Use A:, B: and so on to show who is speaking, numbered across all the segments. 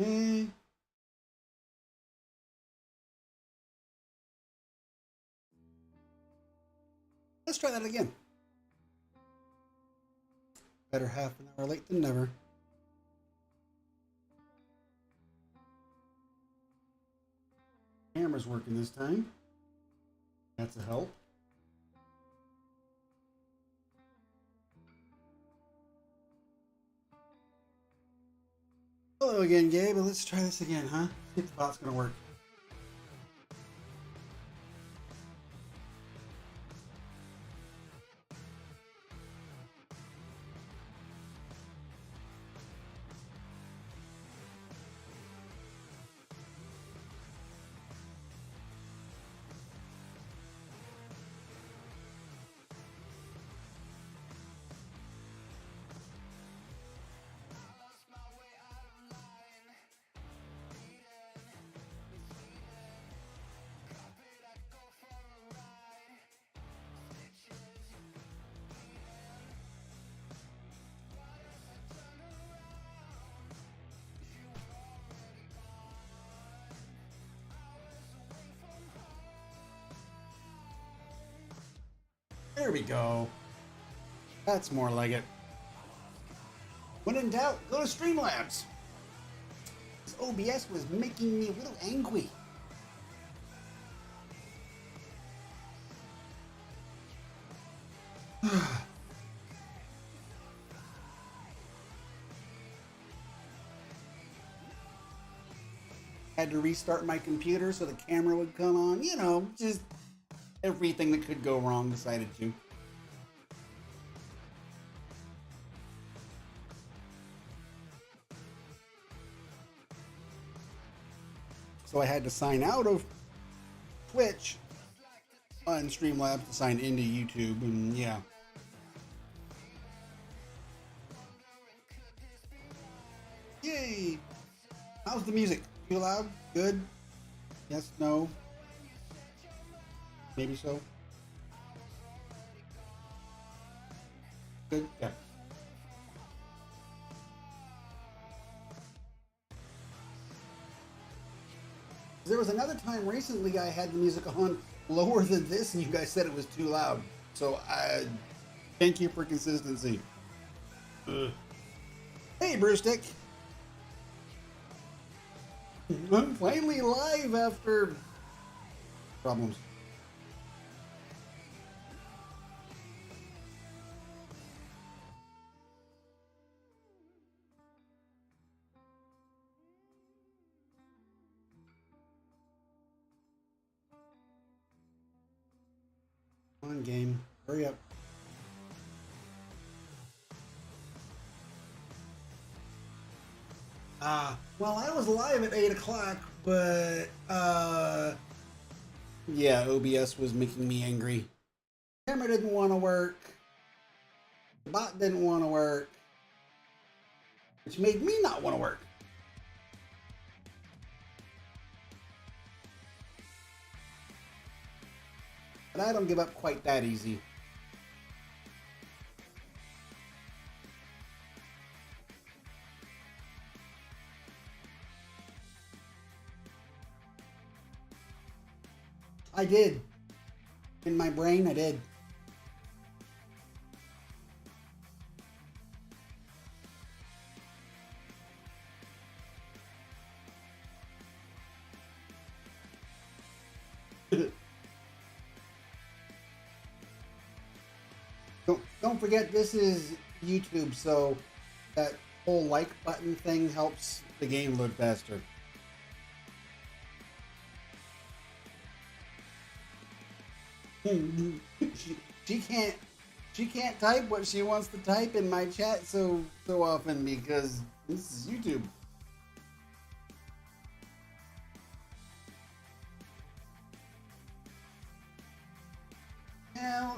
A: Eh, let's try that again. Better half an hour late than never. Camera's working this time. That's a help. Hello again, Gabe. Let's try this again, huh? See if the bot's gonna work. There we go. That's more like it. When in doubt, go to Streamlabs. This OBS was making me a little angry. Had to restart my computer so the camera would come on. You know, just everything that could go wrong decided to. So I had to sign out of Twitch on Streamlabs to sign into YouTube, and yeah. Yay! How's the music? Too loud? Good? Yes? No? Maybe so? Good? Yeah. There was another time recently I had the music on lower than this and you guys said it was too loud. So I thank you for consistency. Hey, Brewstick. I'm finally live after problems. Come on, game. Hurry up. Well, I was live at 8 o'clock, but, yeah, OBS was making me angry. Camera didn't want to work. The bot didn't want to work. Which made me not want to work. But I don't give up quite that easy. I did. In my brain, I did. Don't forget this is YouTube, so that whole like button thing helps the game load faster. she can't she can't type what she wants to type in my chat so often because this is YouTube. Now,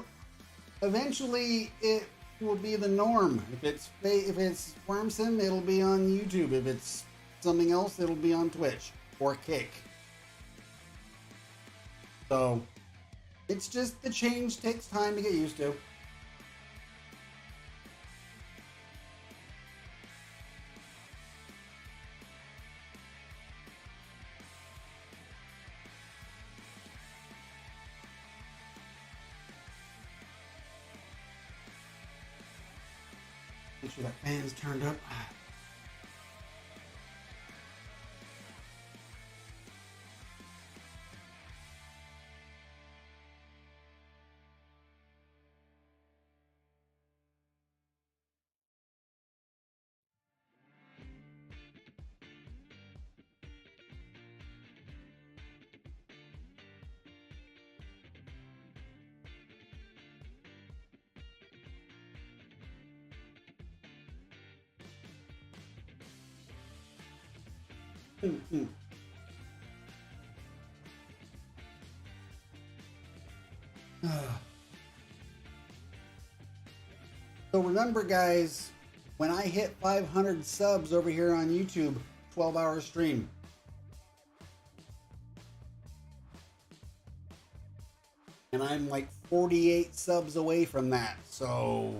A: eventually it will be the norm. If it's Wormsim, it'll be on YouTube. If it's something else, it'll be on Twitch or Kick. So it's just the change takes time to get used to. Make sure that fan's turned up. So remember, guys, when I hit 500 subs over here on YouTube, 12-hour stream. And I'm like 48 subs away from that, so...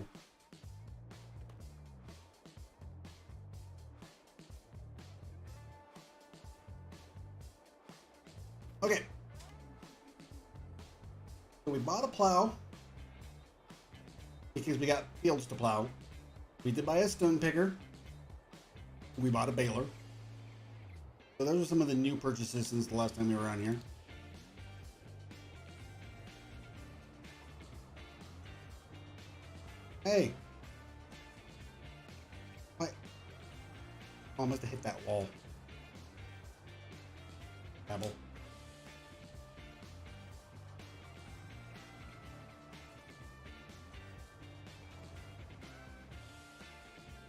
A: Okay. So we bought a plow because we got fields to plow. We did buy a stone picker. We bought a baler. So those are some of the new purchases since the last time we were around here. Hey. What? Oh, I must have hit that wall. Apple.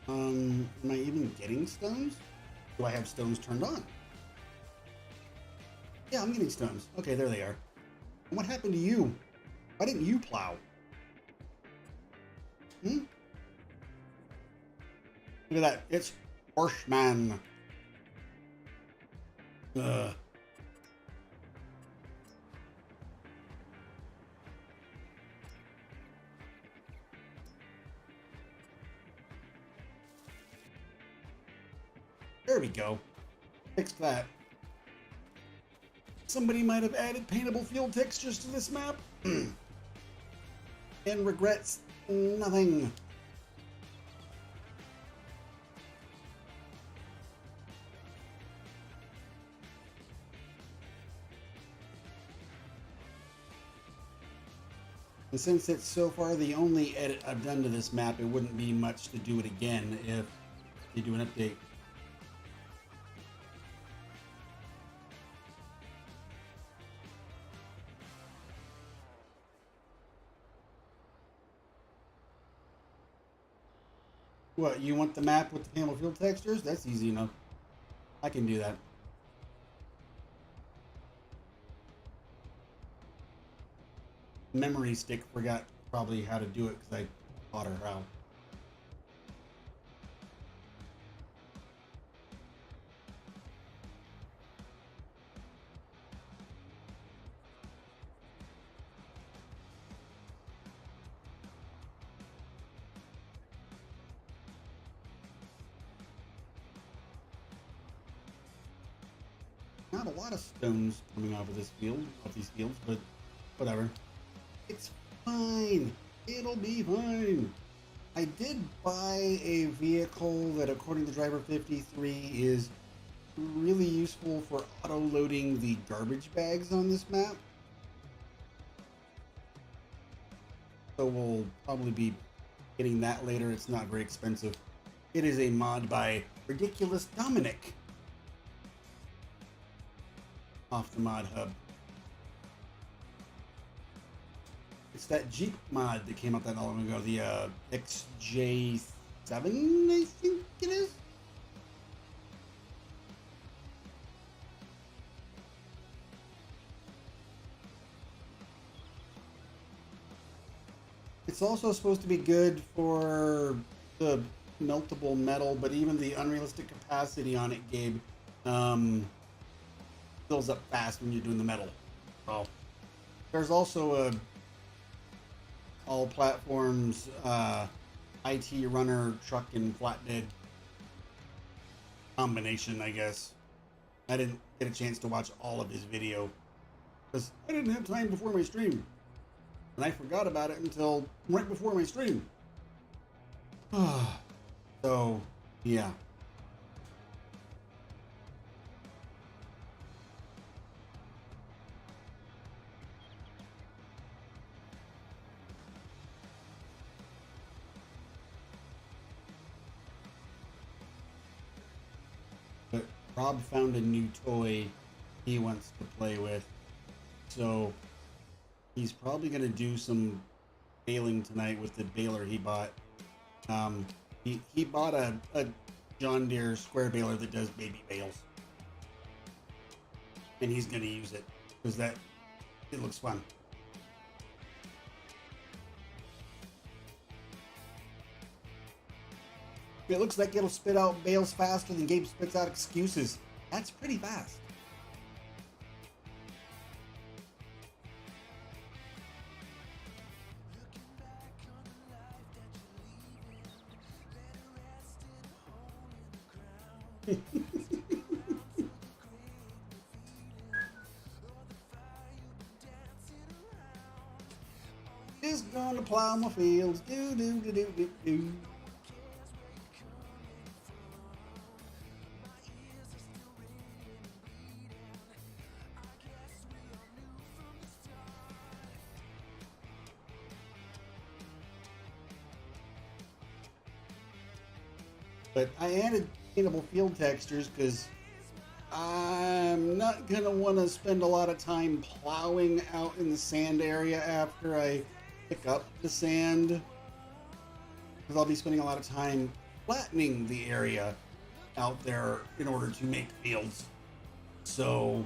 A: Am I even getting stones? Do I have stones turned on? Yeah, I'm getting stones. Okay, there they are. And what happened to you? Why didn't you plow? Hmm? Look at that. It's Horseman. Ugh. There we go. Fixed that. Somebody might have added paintable field textures to this map and regrets nothing. And since it's so far the only edit I've done to this map, it wouldn't be much to do it again if they do an update. What, you want the map with the paintable field textures? That's easy enough. I can do that. Memory stick forgot probably how to do it because I taught her how. Not a lot of stones coming off of this field, off these fields, but whatever. It's fine. It'll be fine. I did buy a vehicle that, according to Driver 53, is really useful for auto-loading the garbage bags on this map. So we'll probably be getting that later. It's not very expensive. It is a mod by Ridiculous Dominic off the mod hub. It's that Jeep mod that came out that long ago, the XJ7, I think it is. It's also supposed to be good for the meltable metal, but even the unrealistic capacity on it, Gabe, fills up fast when you're doing the metal. So there's also a all platforms IT runner truck and flatbed combination, I guess. I didn't get a chance to watch all of his video because I didn't have time before my stream, and I forgot about it until right before my stream. So yeah. But Rob found a new toy he wants to play with, so he's probably going to do some baling tonight with the baler he bought. He bought a John Deere square baler that does baby bales, and he's going to use it because it looks fun. It looks like it'll spit out bales faster than Gabe spits out excuses. That's pretty fast. Just gonna plow my fields. Do do do do do do. But I added paintable field textures because I'm not going to want to spend a lot of time plowing out in the sand area after I pick up the sand. Because I'll be spending a lot of time flattening the area out there in order to make fields. So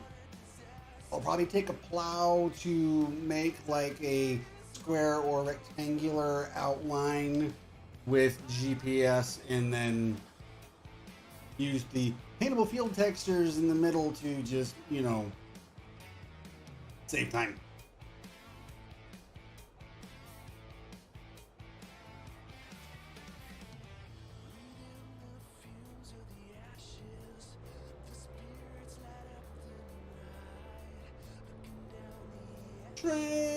A: I'll probably take a plow to make like a square or rectangular outline with GPS, and then use the paintable field textures in the middle to just, save time. Train!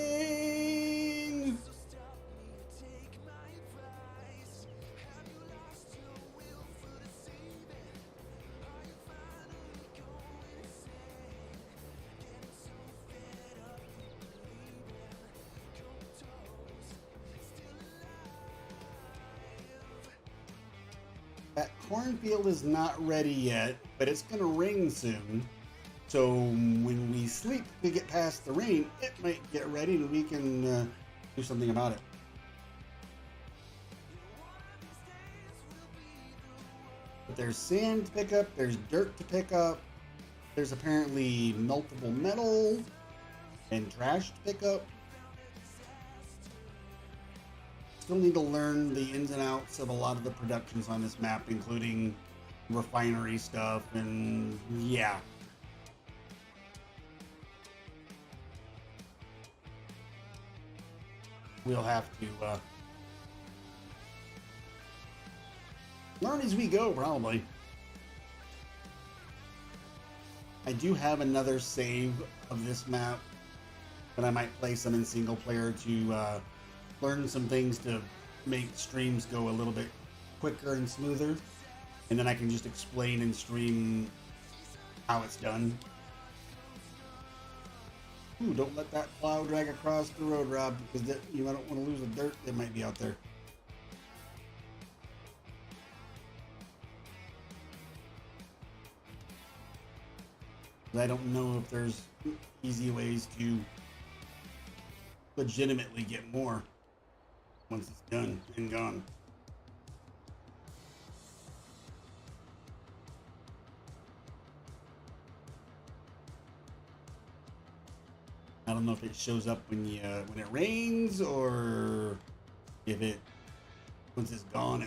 A: That cornfield is not ready yet, but it's going to rain soon. So when we sleep to get past the rain, it might get ready and we can do something about it. But there's sand to pick up, there's dirt to pick up, there's apparently meltable metal and trash to pick up. Still need to learn the ins and outs of a lot of the productions on this map, including refinery stuff, and yeah. We'll have to learn as we go, probably. I do have another save of this map, but I might play some in single player to learn some things to make streams go a little bit quicker and smoother, and then I can just explain in stream how it's done. Ooh, don't let that plow drag across the road, Rob, because you don't want to lose the dirt that might be out there. I don't know if there's easy ways to legitimately get more once it's done and gone. I don't know if it shows up when it rains, or if it once it's gone,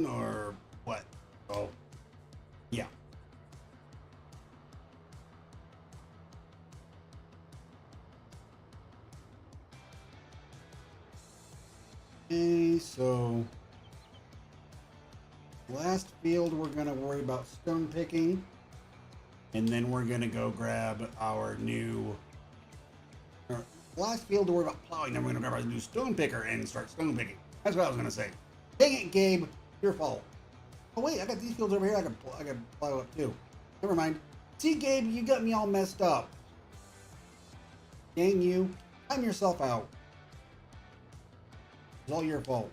A: or Last field, we're going to worry about stone picking. And then we're going to go grab our new... Last field to worry about plowing. Then we're going to grab our new stone picker and start stone picking. That's what I was going to say. Dang it, Gabe. Your fault. Oh, wait. I got these fields over here. I can plow up, too. Never mind. See, Gabe, you got me all messed up. Dang you. Time yourself out. It's all your fault.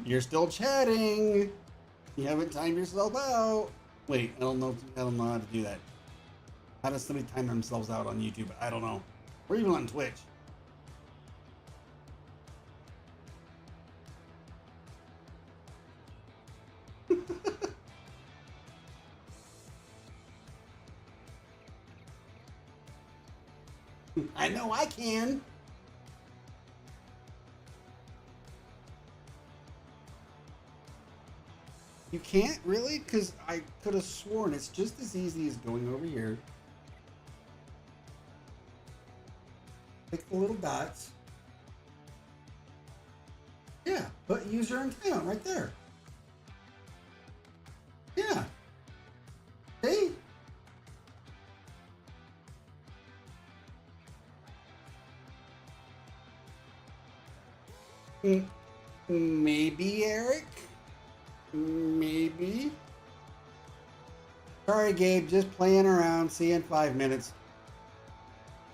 A: You're still chatting. You haven't timed yourself out. Wait, I don't know how to do that. How does somebody time themselves out on YouTube? I don't know. Or even on Twitch. I know I can. You can't really? Because I could have sworn it's just as easy as going over here. Click the little dots. Yeah, put user and town right there. Yeah. See? Maybe, Eric? Maybe. Sorry, Gabe, just playing around. See you in 5 minutes.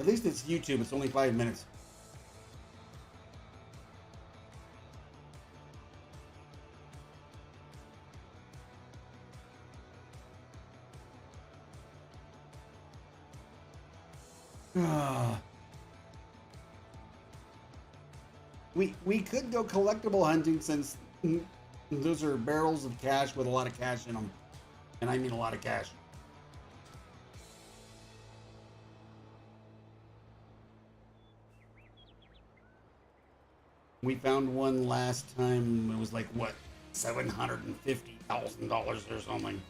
A: At least it's YouTube. It's only 5 minutes. We could go collectible hunting since those are barrels of cash with a lot of cash in them. And I mean a lot of cash. We found one last time. It was like, what, $750,000 or something.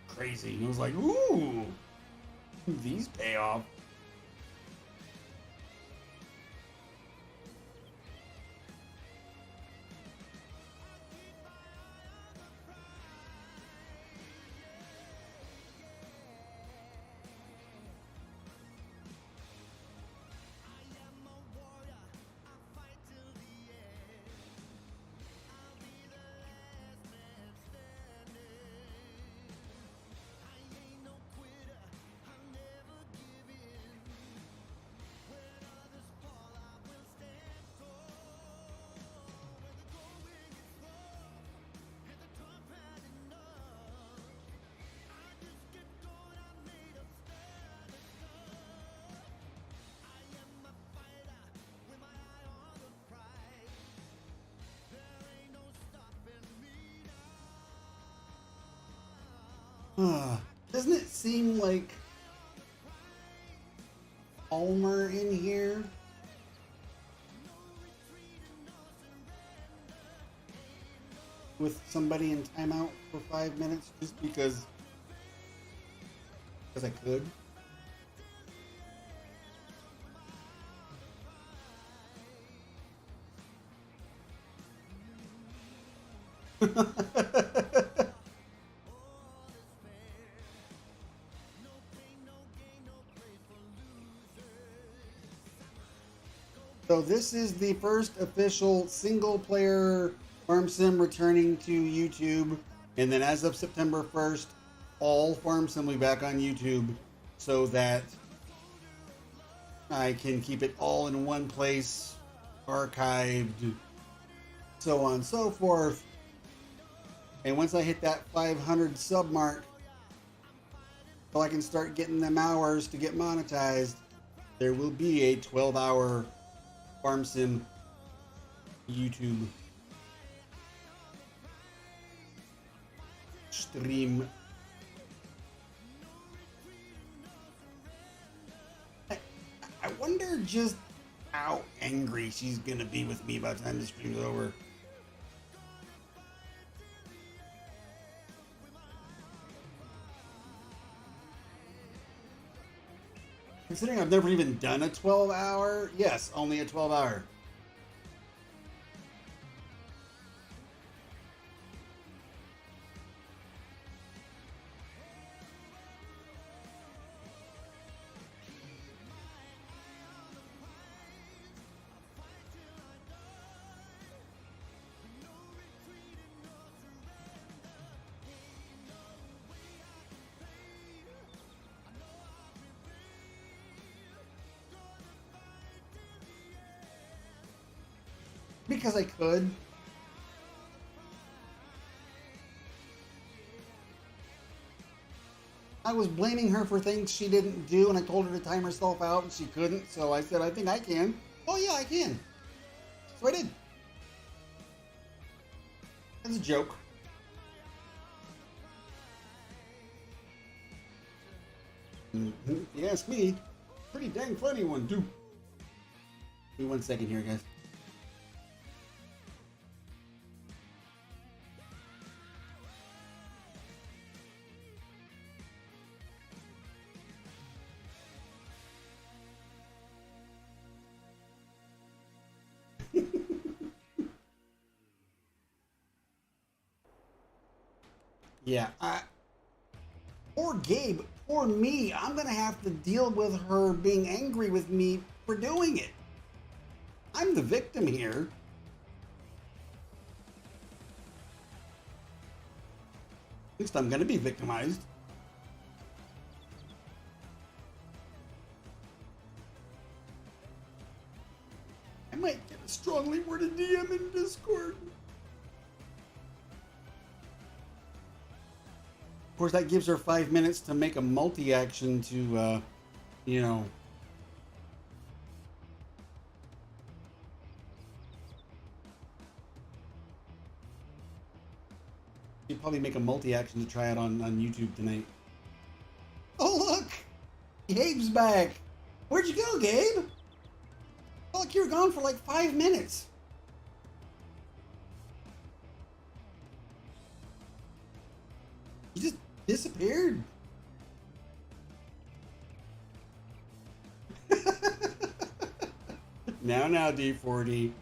A: Crazy. It was like, ooh, these pay off. Doesn't it seem like Palmer in here? With somebody in timeout for 5 minutes just because I could? So this is the first official single-player Farm Sim returning to YouTube, and then as of September 1st, all Farm Sim will be back on YouTube, so that I can keep it all in one place, archived, so on and so forth. And once I hit that 500 sub mark, so I can start getting them hours to get monetized, there will be a 12-hour Farm Sim YouTube stream. I wonder just how angry she's gonna be with me by the time the stream's over. Considering I've never even done a 12-hour, yes, only a 12-hour. Because I could. I was blaming her for things she didn't do, and I told her to time herself out, and she couldn't. So I said, I think I can. Oh, yeah, I can. So I did. That's a joke. If you ask me, pretty dang funny one, too. Give me 1 second here, guys. Yeah, poor Gabe, poor me. I'm gonna have to deal with her being angry with me for doing it. I'm the victim here. At least I'm gonna be victimized. I might get a strongly worded DM in Discord. Of course, that gives her 5 minutes to make a multi-action to, you know. She'd probably make a multi-action to try it on YouTube tonight. Oh, look! Gabe's back! Where'd you go, Gabe? Oh, look, you were gone for like 5 minutes. You just disappeared. Now, D40.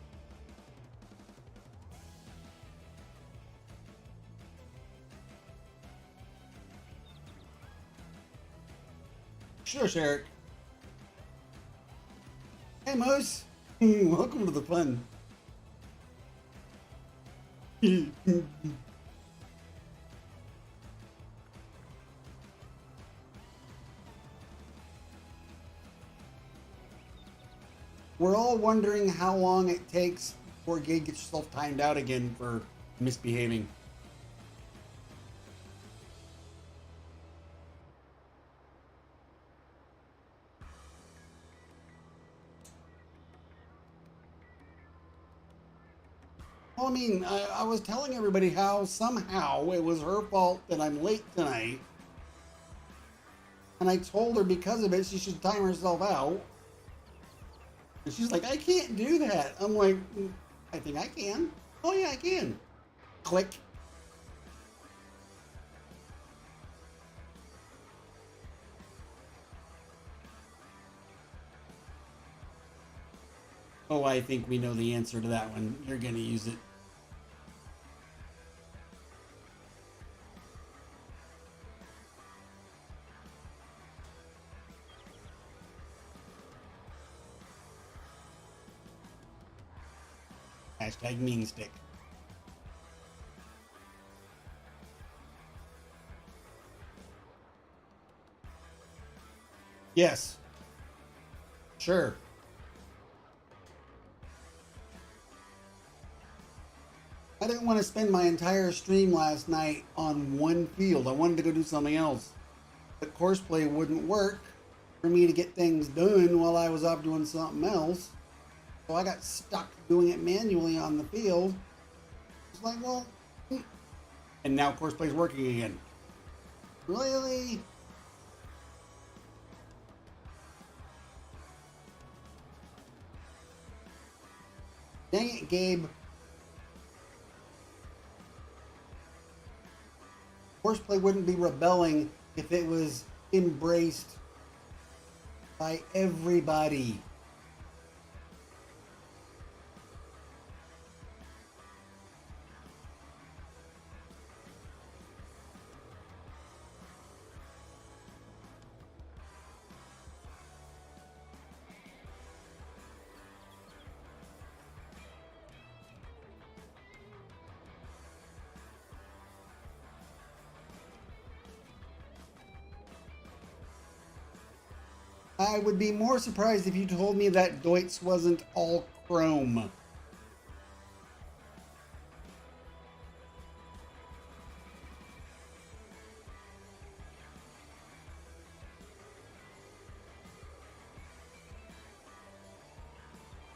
A: Sure, Eric. Hey, Moose. Welcome to the fun. We're all wondering how long it takes before Gabe gets yourself timed out again for misbehaving. Well, I mean, I was telling everybody how somehow it was her fault that I'm late tonight. And I told her because of it, she should time herself out. And she's like, I can't do that. I'm like, I think I can. Oh, yeah, I can. Click. Oh, I think we know the answer to that one. You're going to use it. Hashtag mean stick. Yes. Sure. I didn't want to spend my entire stream last night on one field. I wanted to go do something else. But Courseplay wouldn't work for me to get things done while I was off doing something else. So I got stuck doing it manually on the field. It's like, well, and now Courseplay's working again. Really? Dang it, Gabe. Horseplay wouldn't be rebelling if it was embraced by everybody. I would be more surprised if you told me that Deutz wasn't all chrome.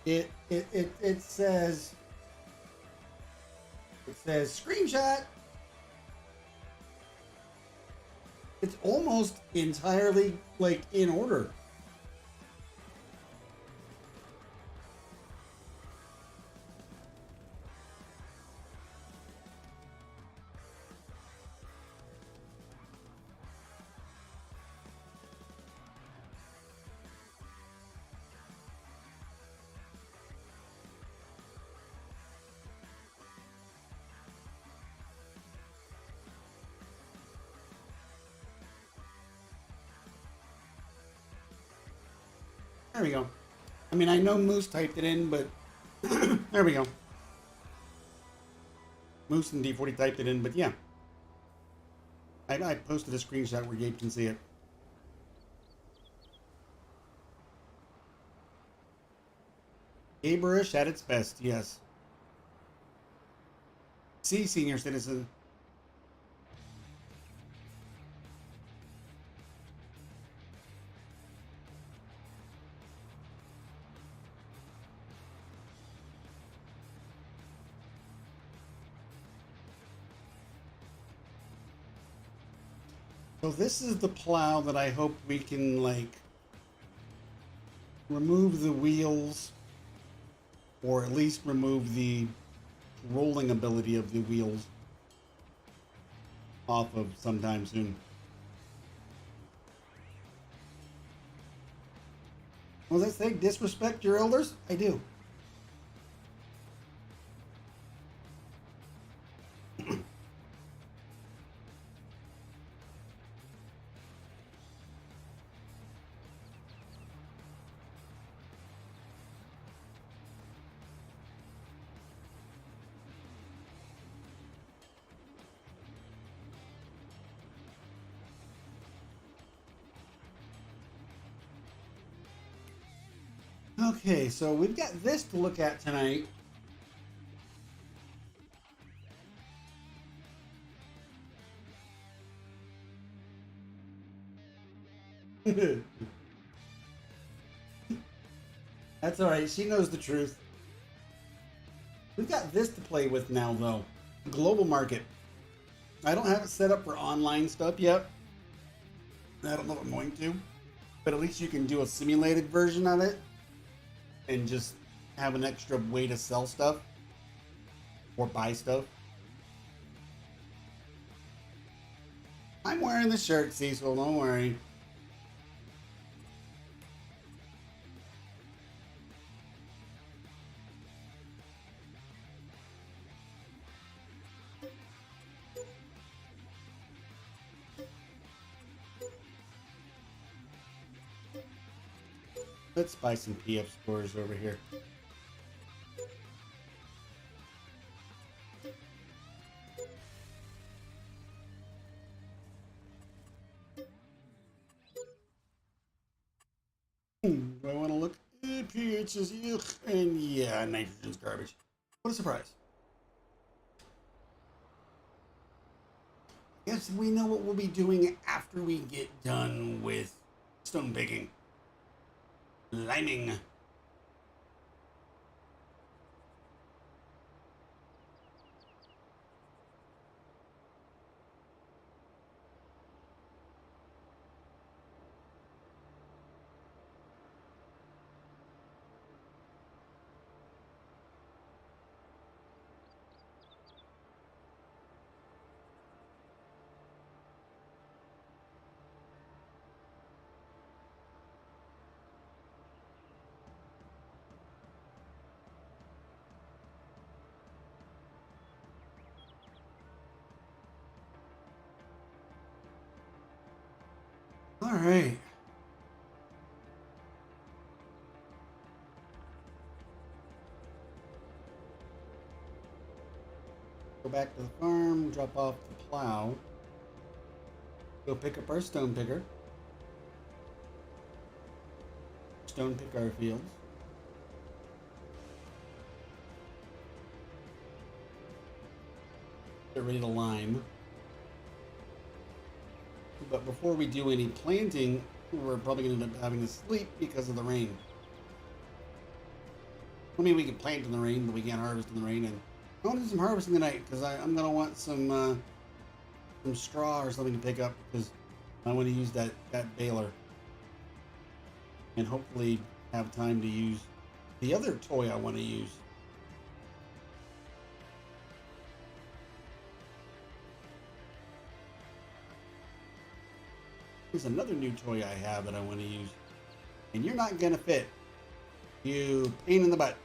A: It says screenshot. It's almost entirely like in order. There we go. I mean, I know Moose typed it in, but there we go. Moose and D40 typed it in, but yeah. I posted a screenshot where Gabe can see it. Gaberish at its best, yes. See, senior citizen. So this is the plow that I hope we can, like, remove the wheels, or at least remove the rolling ability of the wheels off of sometime soon. Was I say disrespect your elders? I do. Okay, so we've got this to look at tonight. That's alright, she knows the truth. We've got this to play with now, though. Global market. I don't have it set up for online stuff yet. I don't know if I'm going to. But at least you can do a simulated version of it and just have an extra way to sell stuff or buy stuff. I'm wearing the shirt, Cecil, don't worry. Let's buy some PF scores over here. Do I want to look? pH is yuck, and yeah, nitrogen's garbage. What a surprise. Yes, we know what we'll be doing after we get done with stone picking. Liming. All right. Go back to the farm, drop off the plow. Go pick up our stone picker. Stone pick our fields. Get ready to lime. But before we do any planting, we're probably going to end up having to sleep because of the rain. I mean, we can plant in the rain, but we can't harvest in the rain. And I want to do some harvesting tonight because I'm going to want some straw or something to pick up because I want to use that baler. And hopefully have time to use the other toy I want to use. There's another new toy I have that I want to use. And you're not going to fit. You pain in the butt.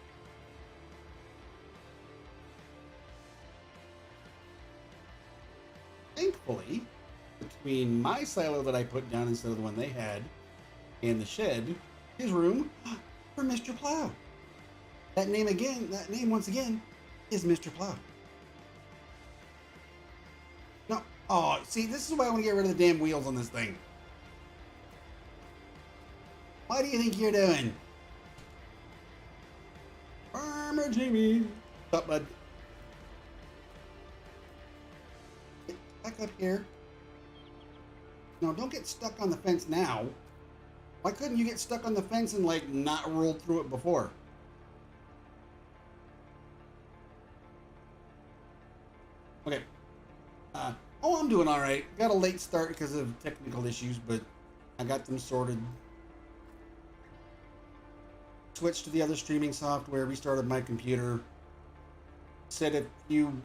A: Thankfully, between my silo that I put down instead of the one they had, and the shed, is room for Mr. Plow. That name once again, is Mr. Plow. No, oh, see, this is why I want to get rid of the damn wheels on this thing. What do you think you're doing? Farmer Jamie. What's up, bud? Get back up here. No, don't get stuck on the fence now. Why couldn't you get stuck on the fence and, like, not roll through it before? Okay. Oh, I'm doing all right. Got a late start because of technical issues, but I got them sorted. Switched to the other streaming software, restarted my computer. Said a few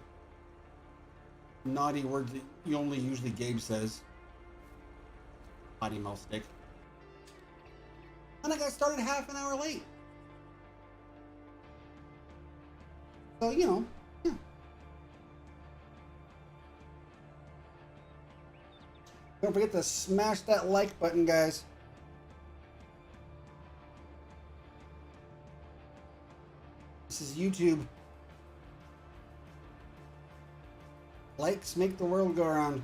A: naughty words that you only usually Gabe says. Potty mouth stick. And I got started half an hour late. So, you know, yeah. Don't forget to smash that like button, guys. This is YouTube. Likes make the world go around.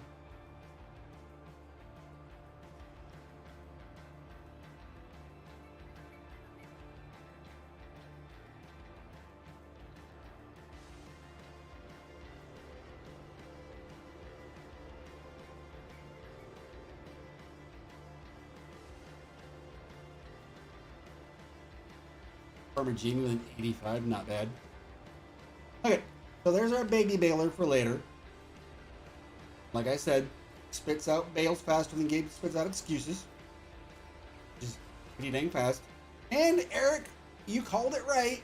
A: Farmer Jamie with an 85, not bad. Okay, so there's our baby baler for later. Like I said, spits out bales faster than Gabe spits out excuses. Which is pretty dang fast. And Eric, you called it right.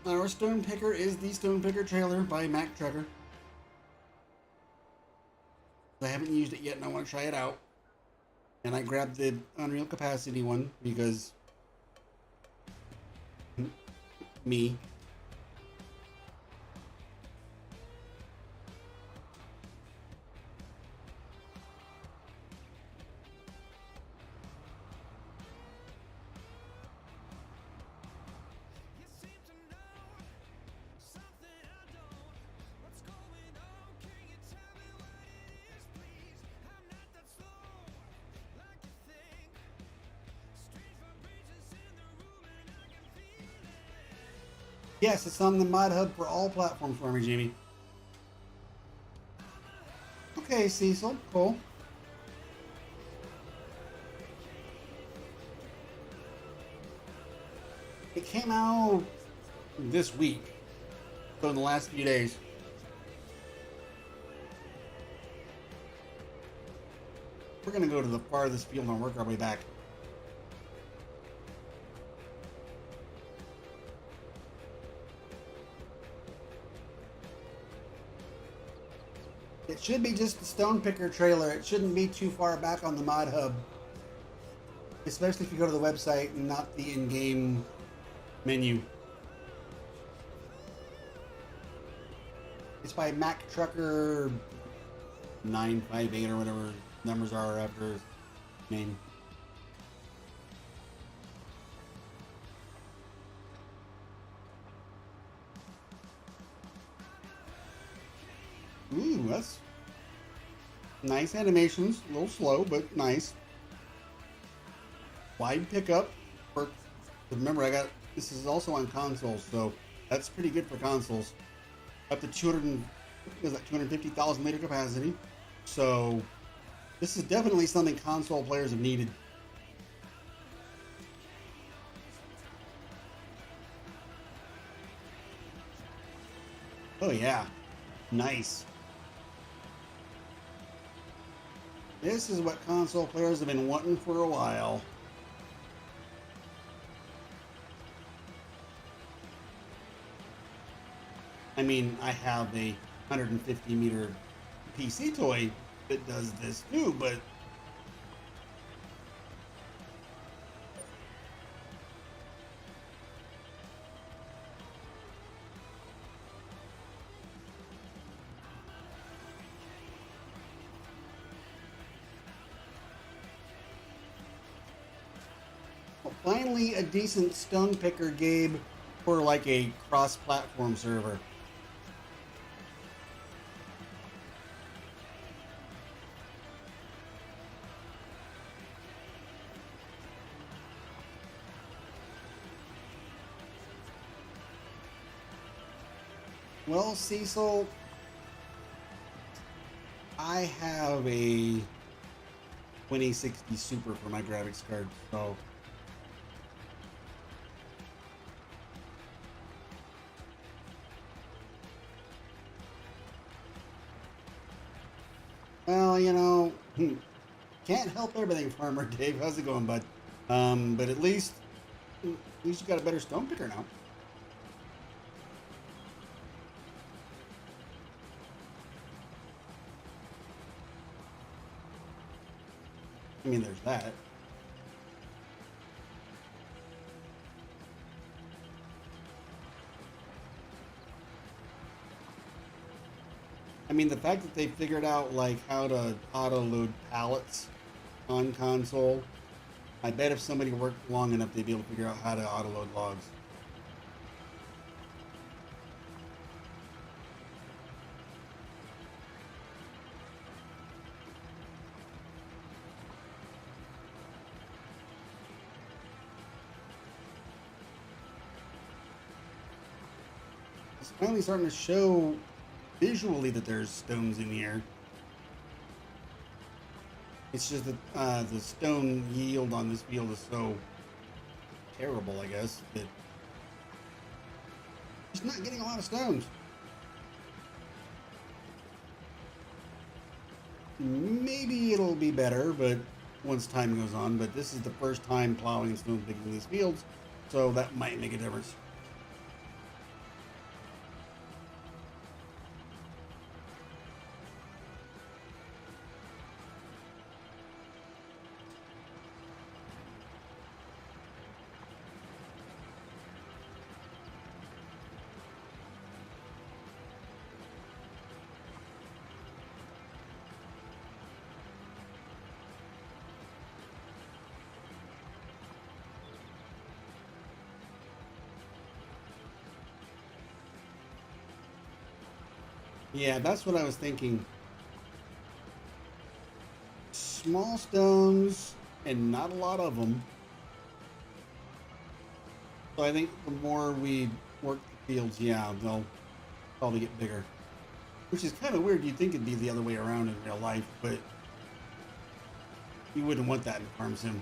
A: Our stone picker is the Stone Picker trailer by Mac Trucker. I haven't used it yet and I want to try it out. And I grabbed the Unreal Capacity one because me. Yes, it's on the Mod Hub for all platforms for me, Jamie. Okay, Cecil, cool. It came out this week, so in the last few days. We're gonna go to the farthest field and work our way back. It should be just the Stone Picker trailer. It shouldn't be too far back on the Mod Hub. Especially if you go to the website and not the in-game menu. It's by Mac Trucker 958 or whatever numbers are after his name. Ooh, that's nice animations. A little slow, but nice. Wide pickup. Remember, this is also on consoles, so that's pretty good for consoles. Up to 250,000 liter capacity. So this is definitely something console players have needed. Oh yeah, nice. This is what console players have been wanting for a while. I mean, I have a 150 meter PC toy that does this too, but finally a decent stone picker, Gabe, for like a cross-platform server. Well, Cecil, I have a 2060 Super for my graphics card, so well, can't help everything, Farmer Dave. How's it going, bud? But at least you got a better stone picker now. I mean, there's that. I mean, the fact that they figured out like how to auto load pallets on console, I bet if somebody worked long enough, they'd be able to figure out how to auto load logs. It's finally starting to show visually that there's stones in here. It's just that the stone yield on this field is so terrible, I guess, that it's not getting a lot of stones. Maybe it'll be better, but once time goes on. But this is the first time plowing and stone picking these fields, so that might make a difference. Yeah, that's what I was thinking. Small stones and not a lot of them. So I think the more we work the fields, yeah, they'll probably get bigger. Which is kind of weird. You'd think it'd be the other way around in real life, but you wouldn't want that in Farm Sim.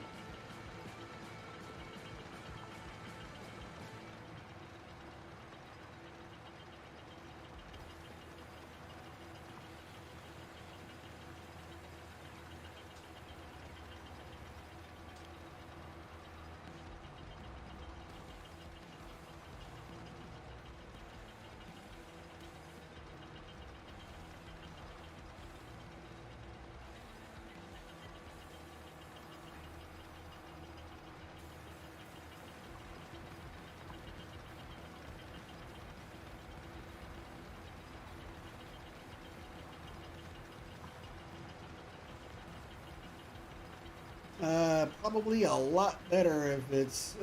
A: probably a lot better if it's,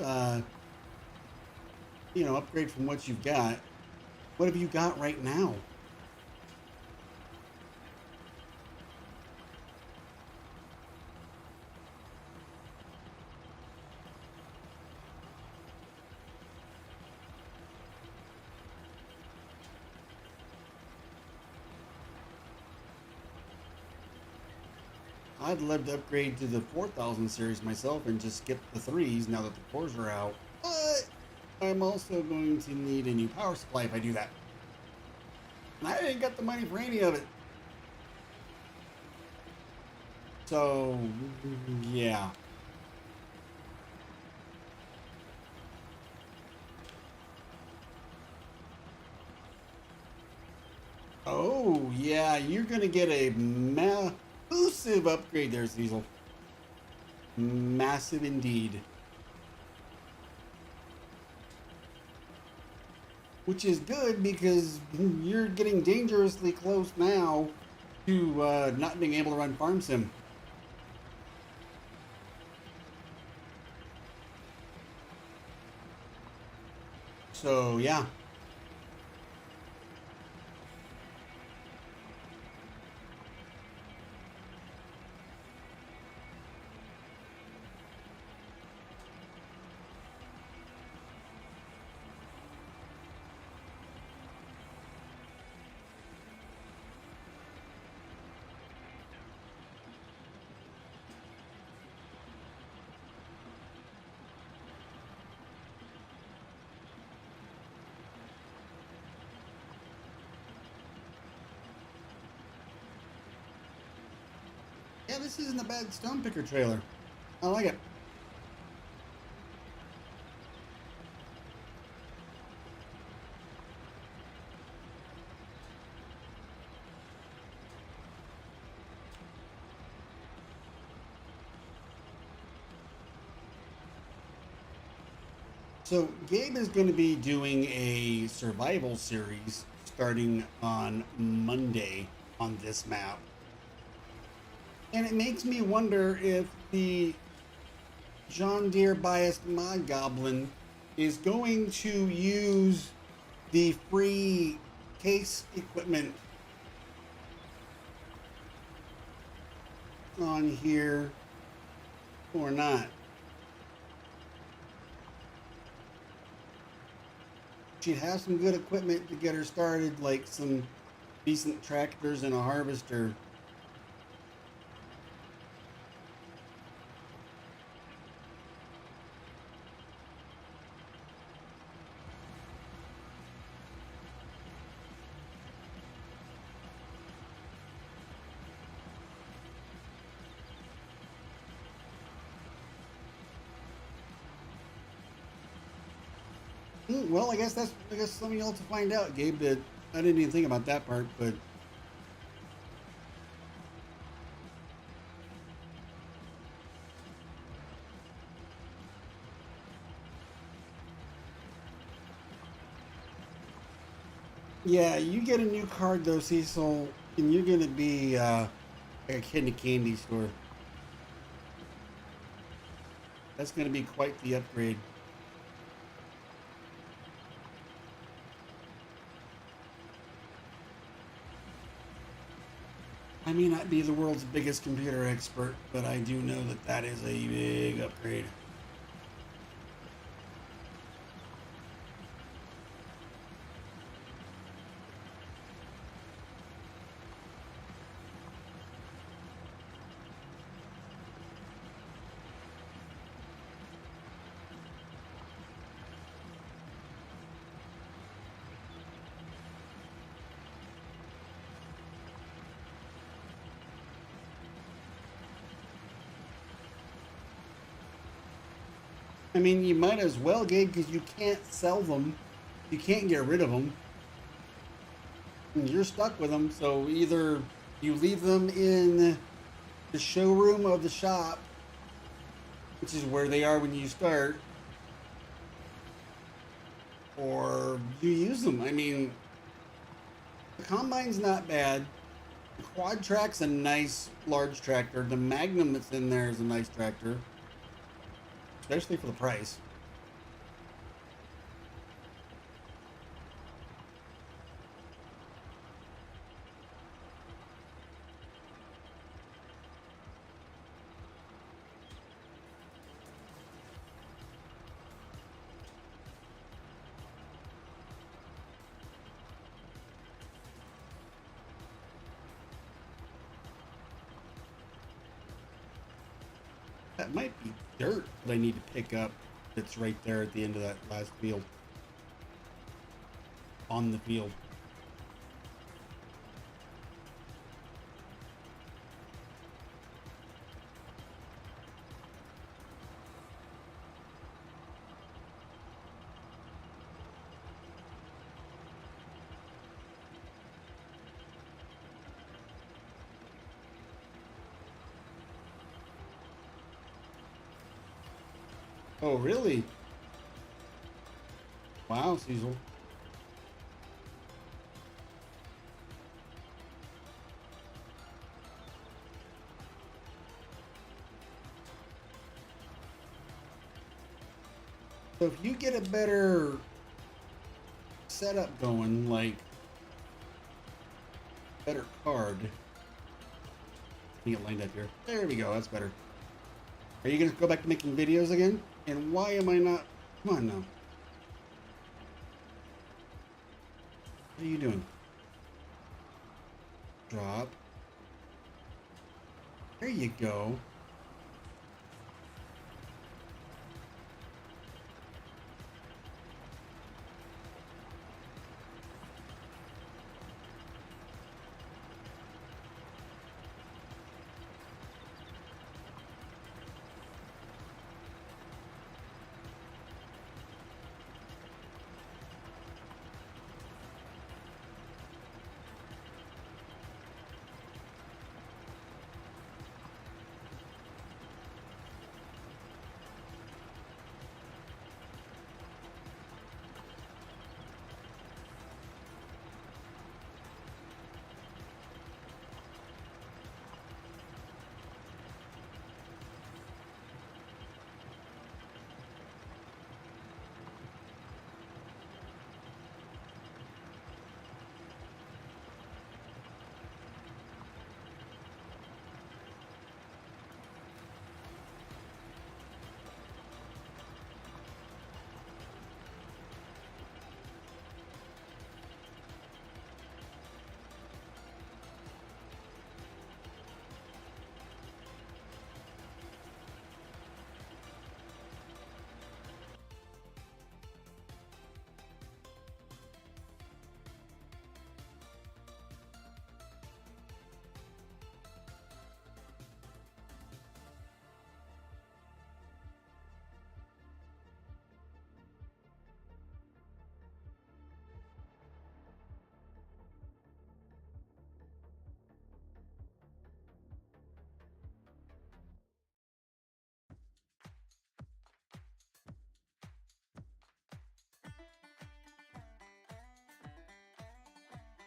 A: upgrade from what you've got. What have you got right now? I'd love to upgrade to the 4000 series myself and just skip the 3s now that the cores are out. But I'm also going to need a new power supply if I do that. And I ain't got the money for any of it. So, yeah. Oh, yeah, you're going to get a massive upgrade there, Cecil. Massive indeed. Which is good because you're getting dangerously close now to not being able to run Farm Sim. So, yeah. Yeah, this isn't a bad Stone Picker trailer. I like it. So Gabe is going to be doing a survival series starting on Monday on this map. And it makes me wonder if the John Deere biased mod goblin is going to use the free case equipment on here or not. She'd have some good equipment to get her started, like some decent tractors and a harvester. Well, I guess something else to find out, Gabe. That I didn't even think about that part, but yeah, you get a new card though, Cecil, and you're gonna be like a kid in a candy store. That's gonna be quite the upgrade. I may not be the world's biggest computer expert, but I do know that that is a big upgrade. I mean, you might as well, Gabe, because you can't sell them. You can't get rid of them. And you're stuck with them, so either you leave them in the showroom of the shop, which is where they are when you start, or you use them. I mean, the Combine's not bad. The Quad Track's a nice large tractor. The Magnum that's in there is a nice tractor. especially for the price. That might be dirt that I need to pick up. That's right there at the end of that last field. On the field. Oh, really? Wow, Cecil. So if you get a better setup going, like better card, let me get lined up here. There we go. That's better. Are you gonna go back to making videos again? And why am I not? Come on now. What are you doing? Drop. There you go.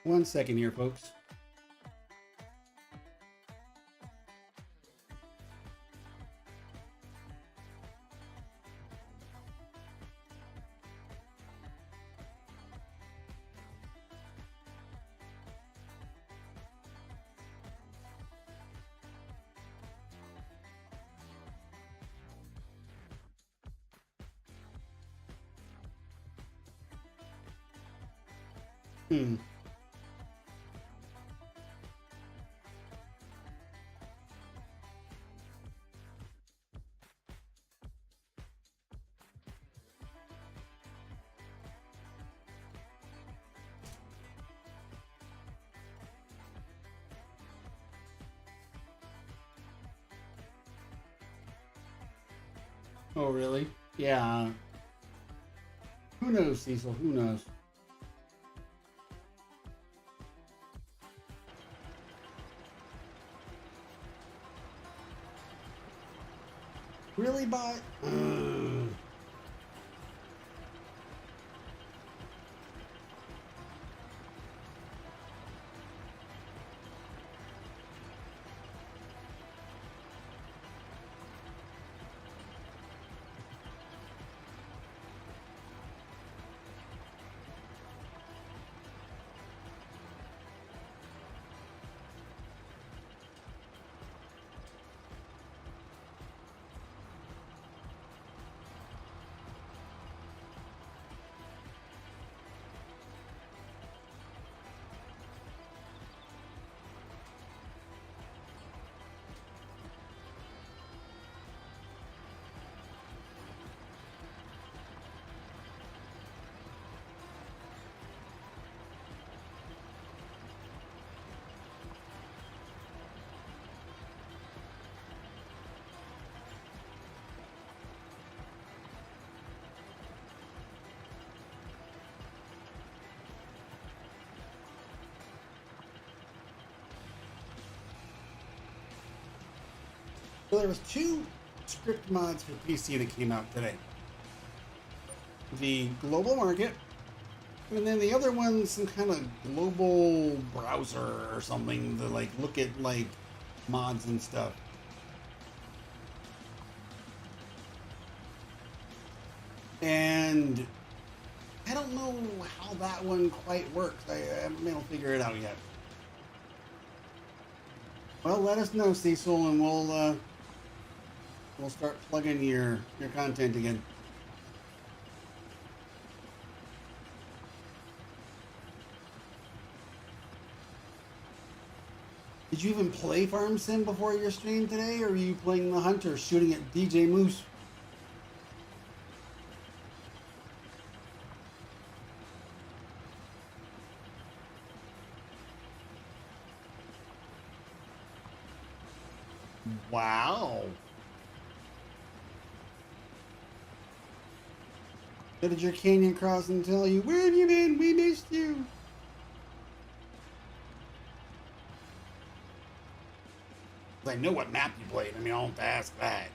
A: One second here, folks. Hmm. Oh, really? Yeah. Who knows, Cecil? Who knows? Really, bot? So there was two script mods for PC that came out today. The global market, and then the other one's some kind of global browser or something to like look at like mods and stuff. And I don't know how that one quite works. I haven't been able to figure it out yet. Well, let us know, Cecil, and we'll start plugging your content again. Did you even play Farm Sim before your stream today, or are you playing the Hunter, shooting at DJ Moose? Wow. What did your Canyon Crossing tell you? Where have you been? We missed you. I know what map you played. I mean, I don't have to ask that.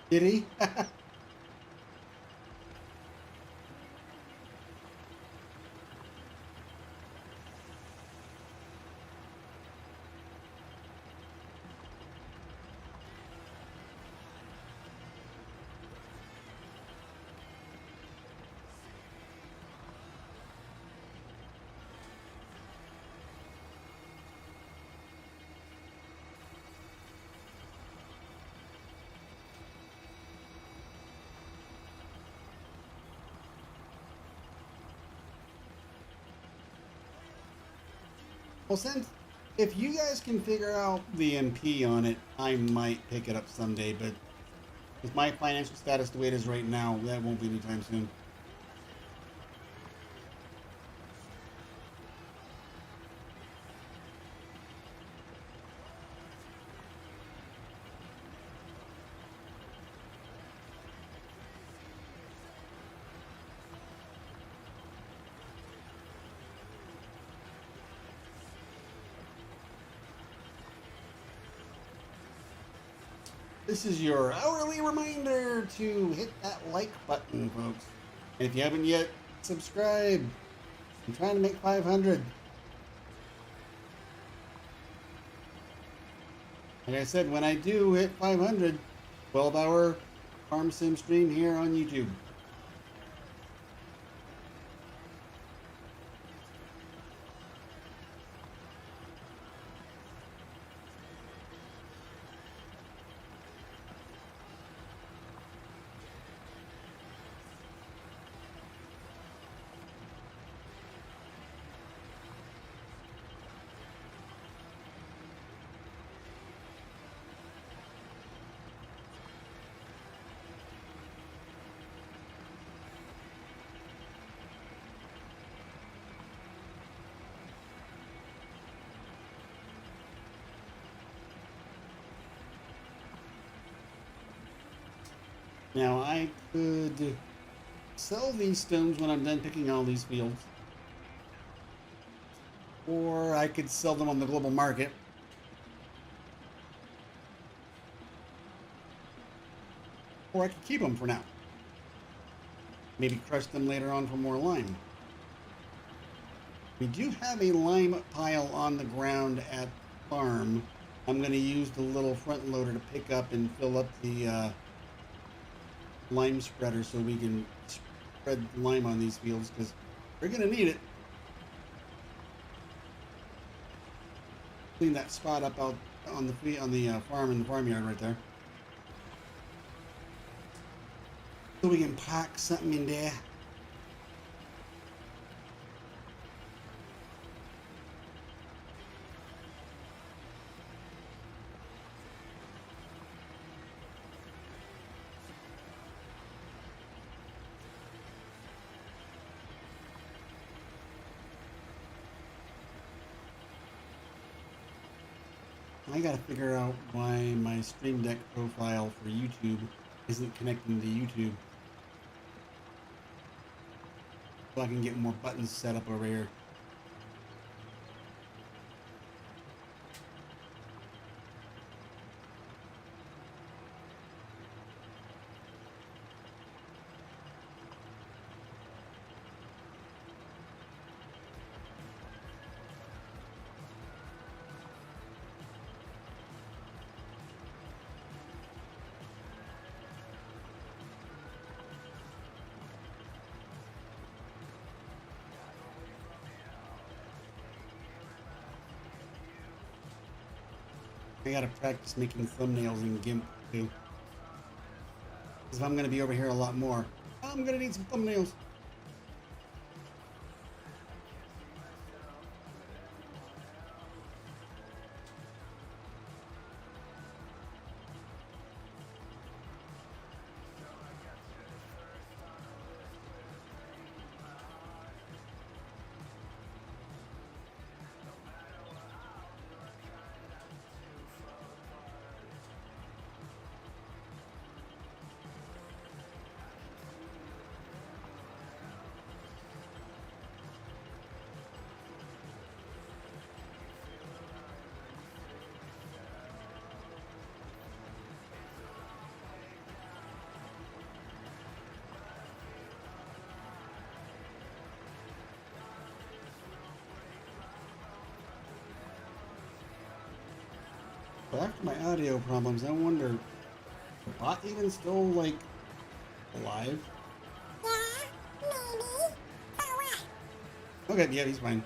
A: Did he? Well, since if you guys can figure out the MP on it, I might pick it up someday. But with my financial status the way it is right now, that won't be anytime soon. This is your hourly reminder to hit that like button, folks. And if you haven't yet, subscribe. I'm trying to make 500. Like I said, when I do hit 500, 12-hour Farm Sim stream here on YouTube. Now, I could sell these stones when I'm done picking all these fields. Or I could sell them on the global market. Or I could keep them for now. Maybe crush them later on for more lime. We do have a lime pile on the ground at the farm. I'm going to use the little front loader to pick up and fill up the lime spreader so we can spread lime on these fields because we're going to need it. Clean that spot up out on the farm in the farmyard right there. So we can pack something in there. I gotta figure out why my Stream Deck profile for YouTube isn't connecting to YouTube. So I can get more buttons set up over here. I gotta practice making thumbnails in GIMP too. Because if I'm gonna be over here a lot more, I'm gonna need some thumbnails. But after my audio problems, I wonder, is the bot even still, like, alive?
B: Yeah, maybe. So what?
A: Okay, yeah, he's fine.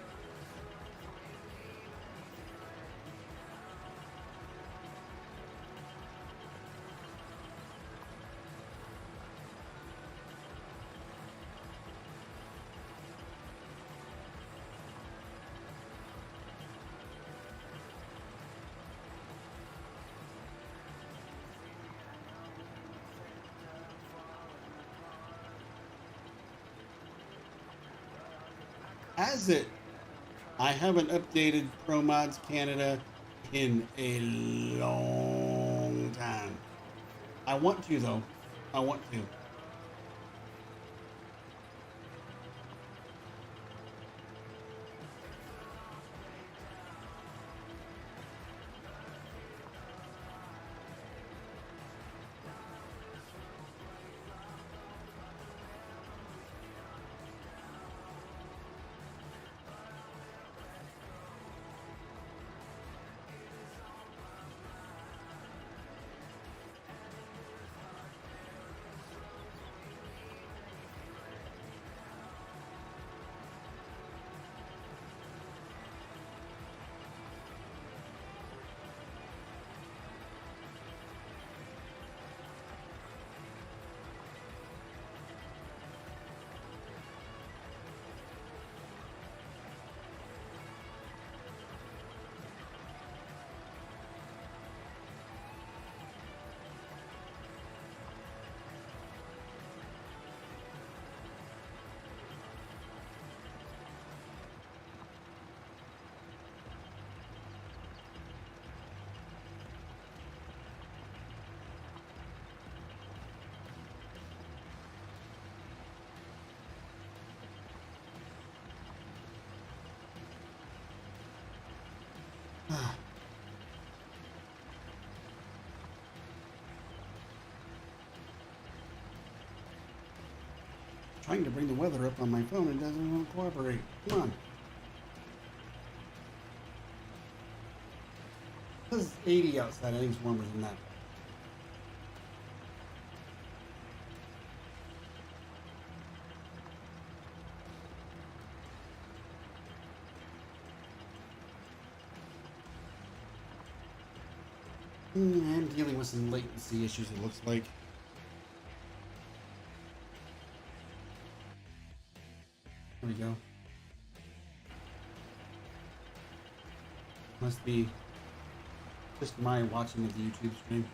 A: Has it? I haven't updated Pro Mods Canada in a long time. I want to, though. I want to. Trying to bring the weather up on my phone, it doesn't want to cooperate. Come on. It says 80 outside. I think it's warmer than that. I'm dealing with some latency issues, it looks like. There we go. Must be just my watching of the YouTube stream.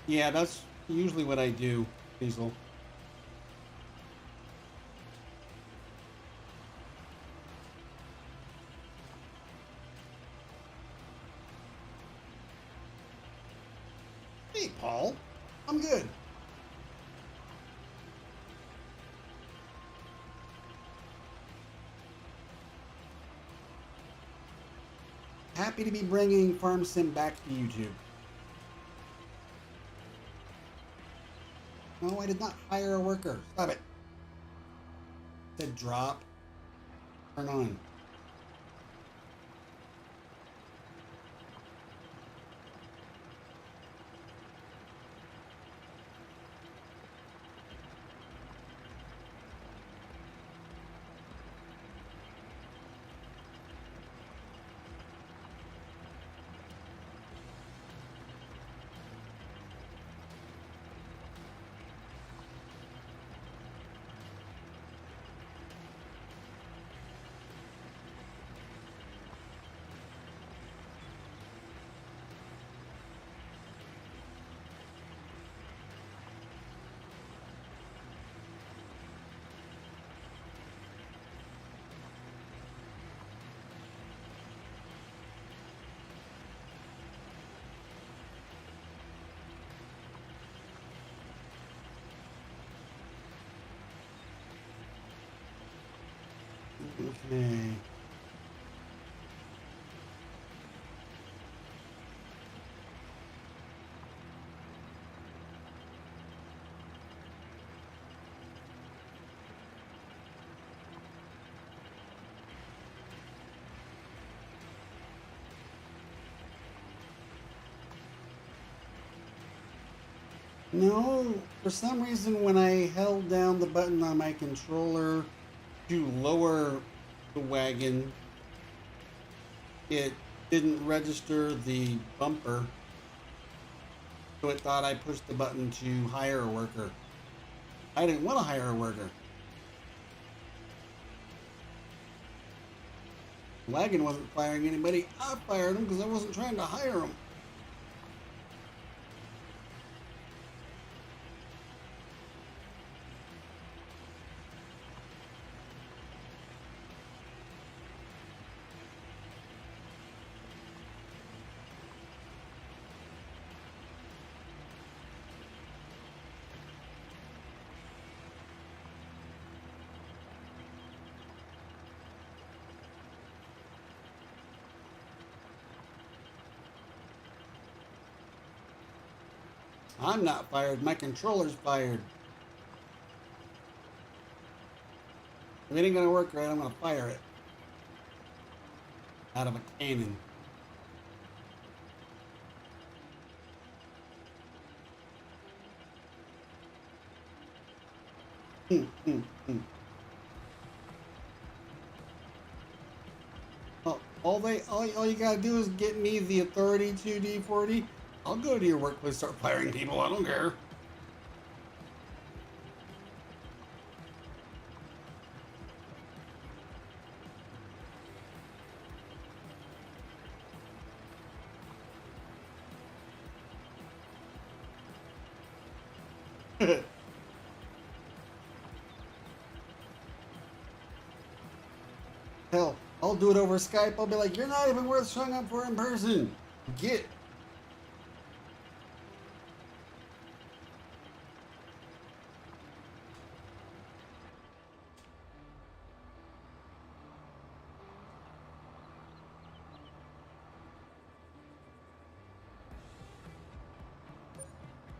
A: Yeah, that's usually what I do, Diesel. Hey, Paul. I'm good. Happy to be bringing Farm Sim back to YouTube. No, I did not hire a worker. Stop it. It said drop. Turn on. Okay. No, for some reason when I held down the button on my controller to lower the wagon, it didn't register the bumper, so it thought I pushed the button to hire a worker. I didn't want to hire a worker. The wagon wasn't firing anybody. I fired them because I wasn't trying to hire them. I'm not fired. My controller's fired. If it ain't gonna work right, I'm gonna fire it. Out of a cannon. Hmm, hmm, hmm. All you gotta do is get me the authority to D40. I'll go to your workplace, start firing people. I don't care. Hell, I'll do it over Skype. I'll be like, you're not even worth showing up for in person. Get.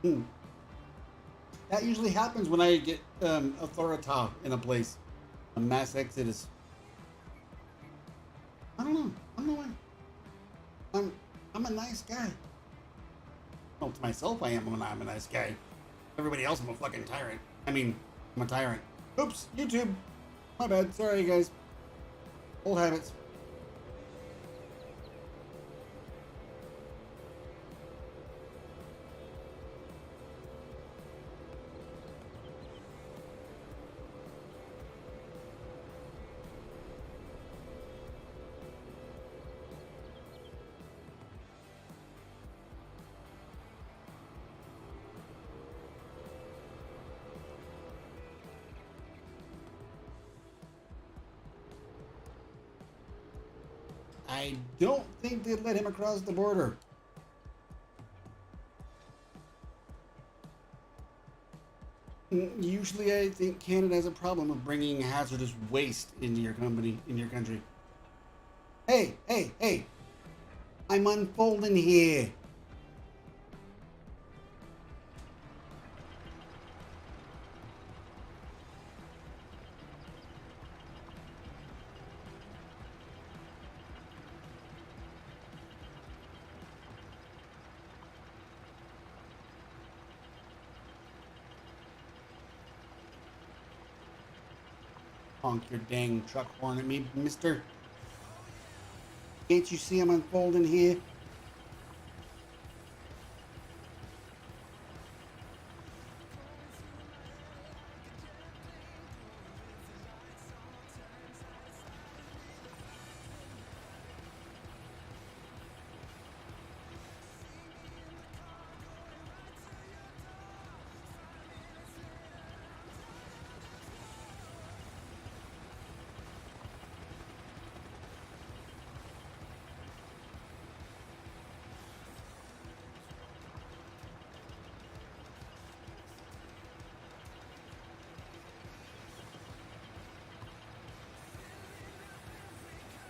A: Hmm. That usually happens when I get authorita in a place. A mass exodus. I don't know. I don't know why. I'm a nice guy. Well, to myself, I'm a nice guy. Everybody else, I'm a fucking tyrant. I mean, I'm a tyrant. Oops, YouTube. My bad. Sorry, guys. Old habits. I don't think they'd let him across the border. Usually, I think Canada has a problem of bringing hazardous waste into your company, in your country. Hey, hey, hey! I'm unfolding here. Honk your dang truck horn at me, mister. Can't you see I'm unfolding here?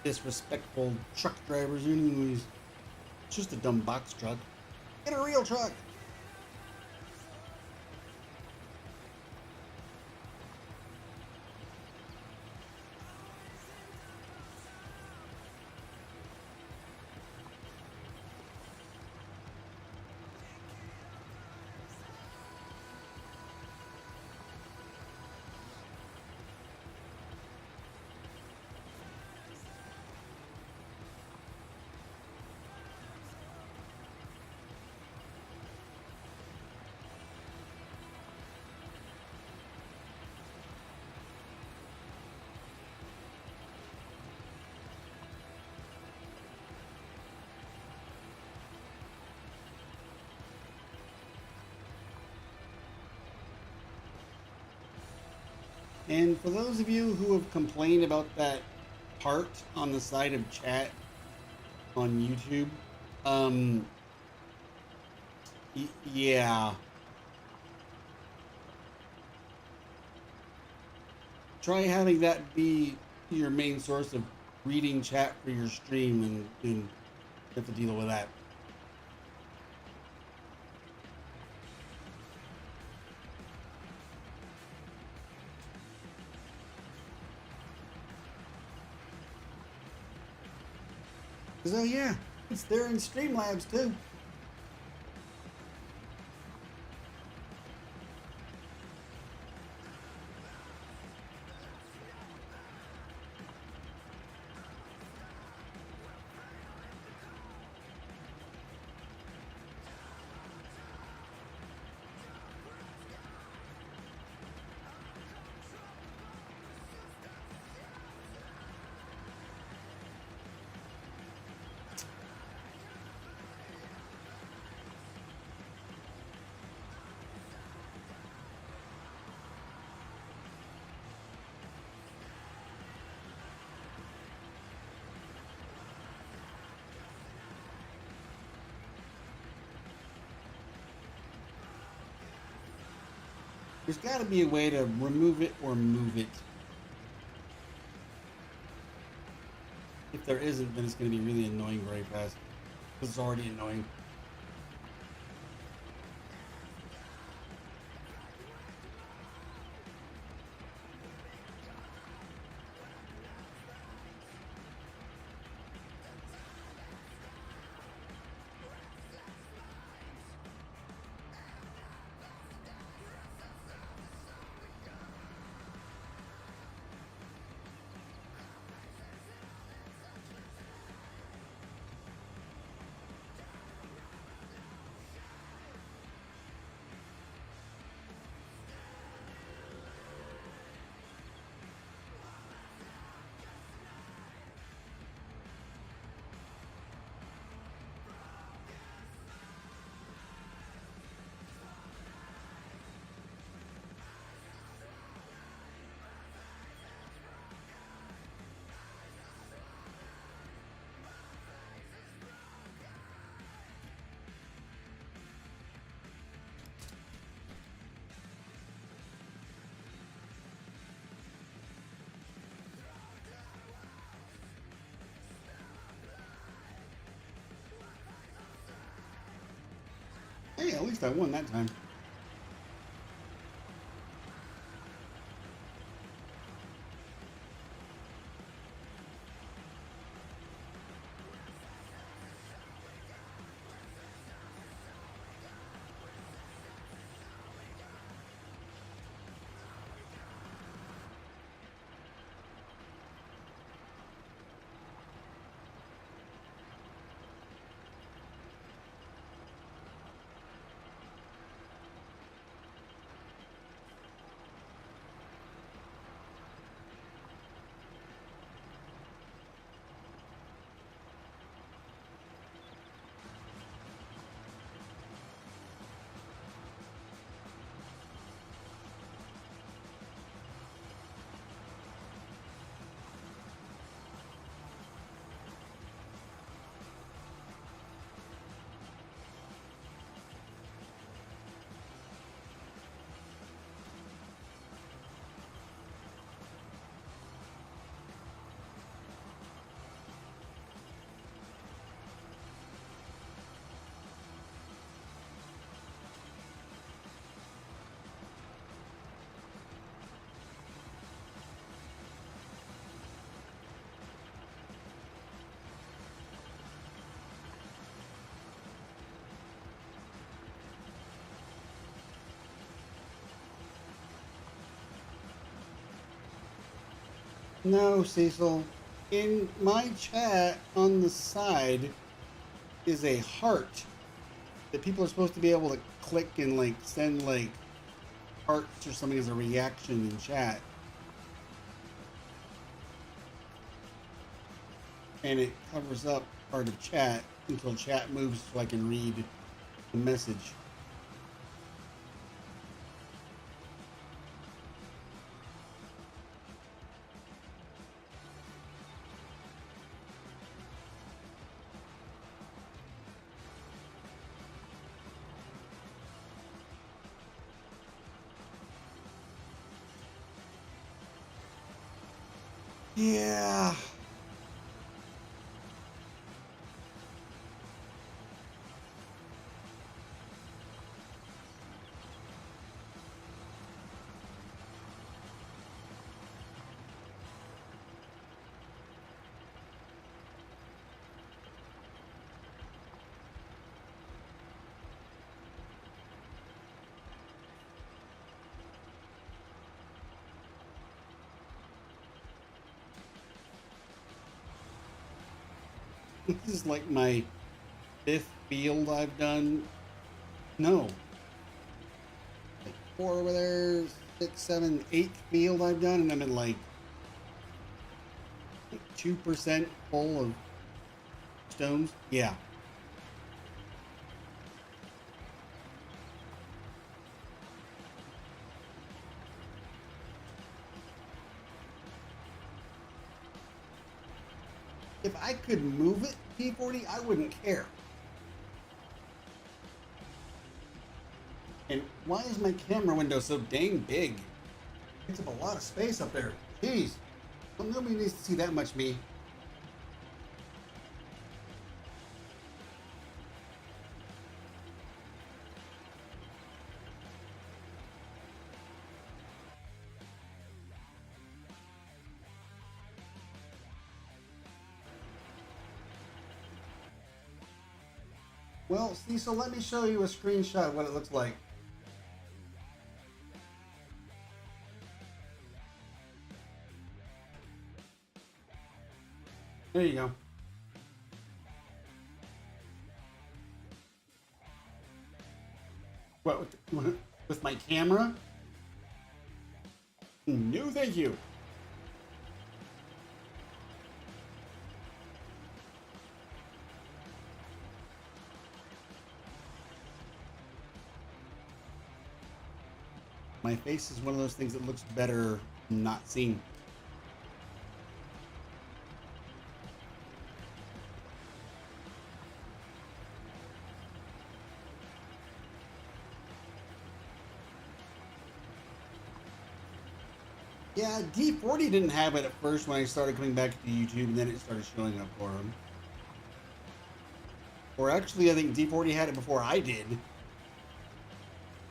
A: Disrespectful truck drivers anyways. It's just a dumb box truck. Get a real truck. And for those of you who have complained about that part on the side of chat on YouTube, um, yeah, try having that be your main source of reading chat for your stream, and you have to deal with that. So yeah, it's there in Streamlabs too. There's got to be a way to remove it or move it. If there isn't, then it's going to be really annoying very fast. Because it's already annoying. Hey, at least I won that time. No, Cecil. In my chat on the side is a heart that people are supposed to be able to click and like send like hearts or something as a reaction in chat. And it covers up part of chat until chat moves so I can read the message. Yeah. This is like my 5th field I've done. No. Like 4 over there, 6, 7, 8th field I've done, and I'm in like 2% full of stones. Yeah. If I could move it, P40, I wouldn't care. And why is my camera window so dang big? It takes up a lot of space up there. Jeez. Well, nobody needs to see that much me. Well, see, so let me show you a screenshot of what it looks like. There you go. What, with my camera? No, thank you. My face is one of those things that looks better not seen. Yeah, D40 didn't have it at first when I started coming back to YouTube, and then it started showing up for him. Or actually, I think D40 had it before I did.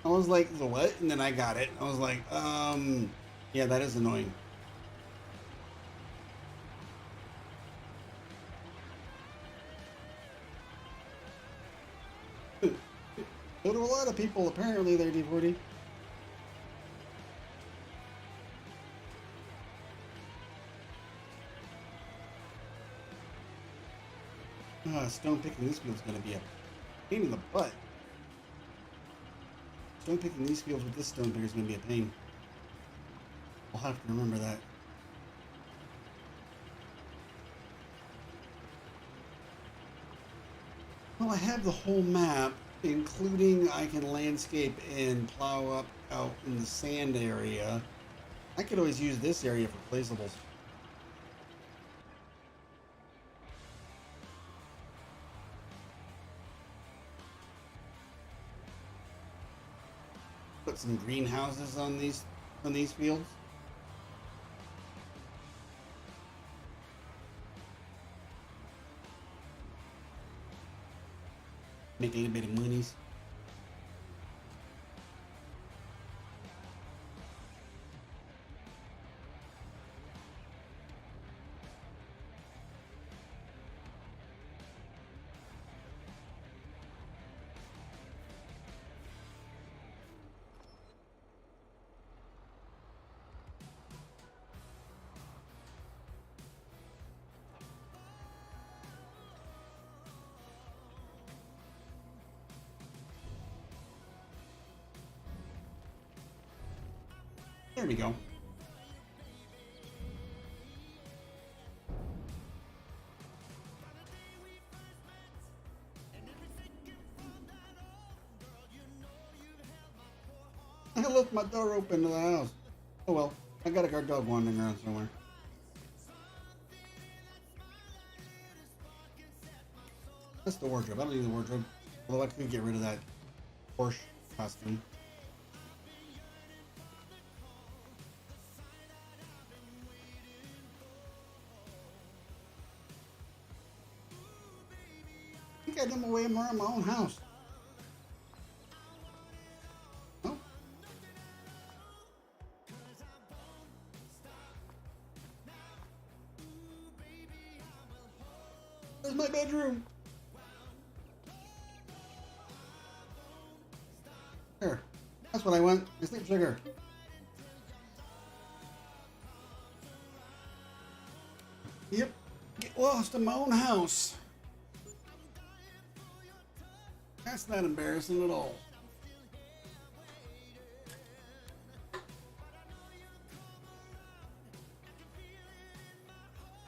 A: I was like, the what? And then I got it. I was like, yeah, that is annoying. So do a lot of people, apparently, there, D40. Stone picking this field's going to be a pain in the butt. Stone picking these fields with this stone picker is going to be a pain. I'll have to remember that. Well, I have the whole map, including I can landscape and plow up out in the sand area. I could always use this area for placeables. Put some greenhouses on these fields. Make a little bit of monies. There we go. I left my door open to the house. Oh well, I got a guard dog wandering around somewhere. That's the wardrobe. I don't need the wardrobe. Although I could get rid of that Porsche costume. I think I did my way around my own house. No? There's my bedroom. There. That's what I want. My sleep sugar. Yep. Get lost in my own house. That's not embarrassing at all.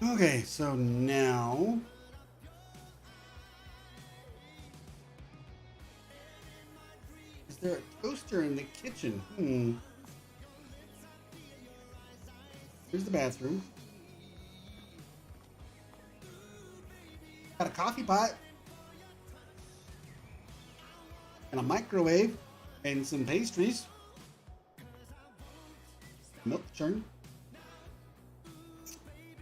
A: Okay, so now is there a toaster in the kitchen? Here's the bathroom. Got a coffee pot. And a microwave and some pastries. Milk churn.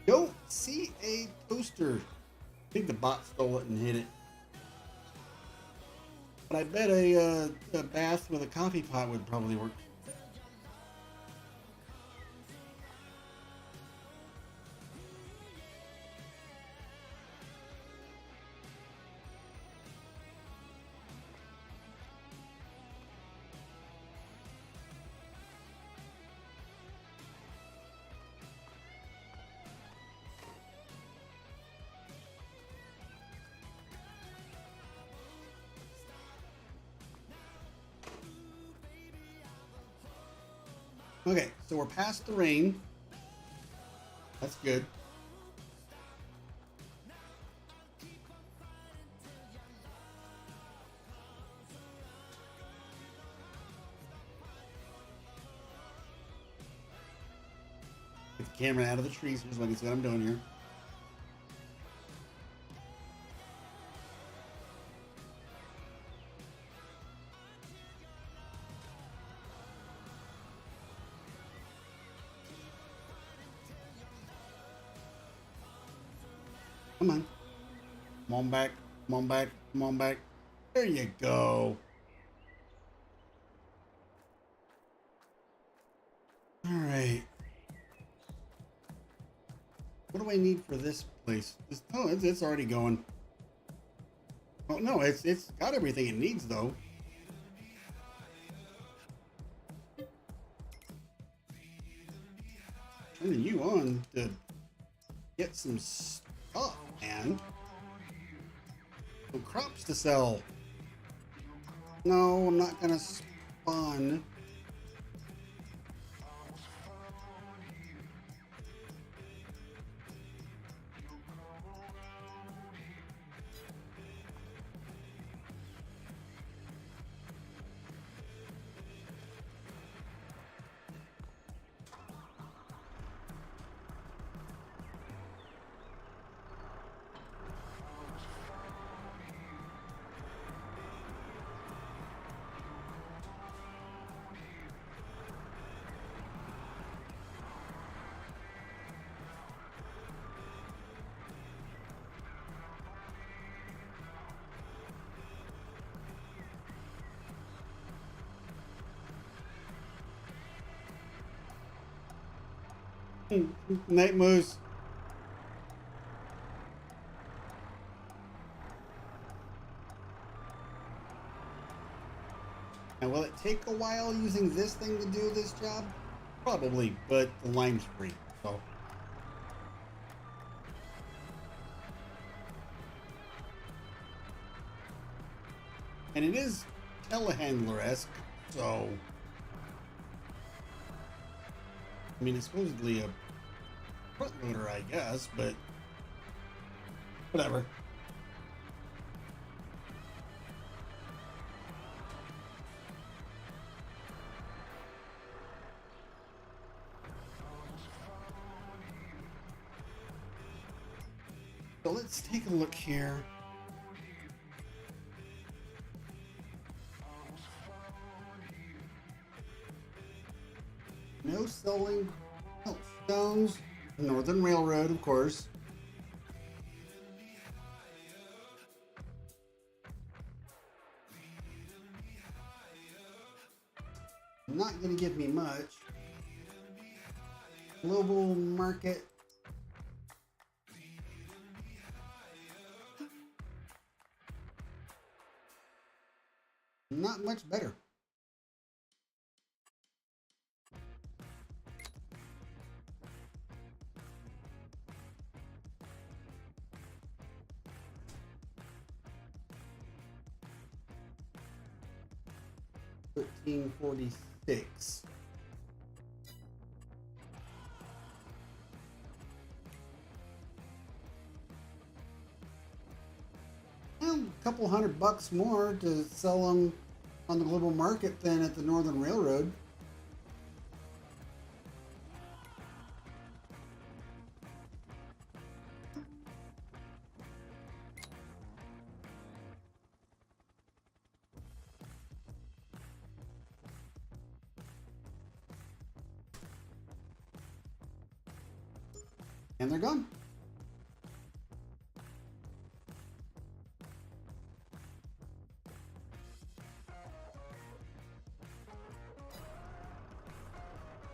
A: Don't see a toaster. I think the bot stole it and hid it. But I bet a bath with a coffee pot would probably work. Okay, so we're past the rain. That's good. Get the camera out of the trees so I can see what I'm doing here. Come on. Come on back. Come on back. Come on back. There you go. All right. What do I need for this place? Oh, it's already going. Oh no, it's got everything it needs though. Turning you on to get some stuff, man. Some crops to sell. No, I'm not gonna spawn. Night moose. Now, will it take a while using this thing to do this job? Probably, but the lime's free, so. And it is telehandler-esque, so. I mean, it's supposedly a front loader, I guess, but whatever. So let's take a look here. No selling stones. Northern Railroad, of course. Not going to give me much. Global market. Not much better. $13.46. Well, a couple $100 more to sell them on the global market than at the Northern Railroad. And they're gone.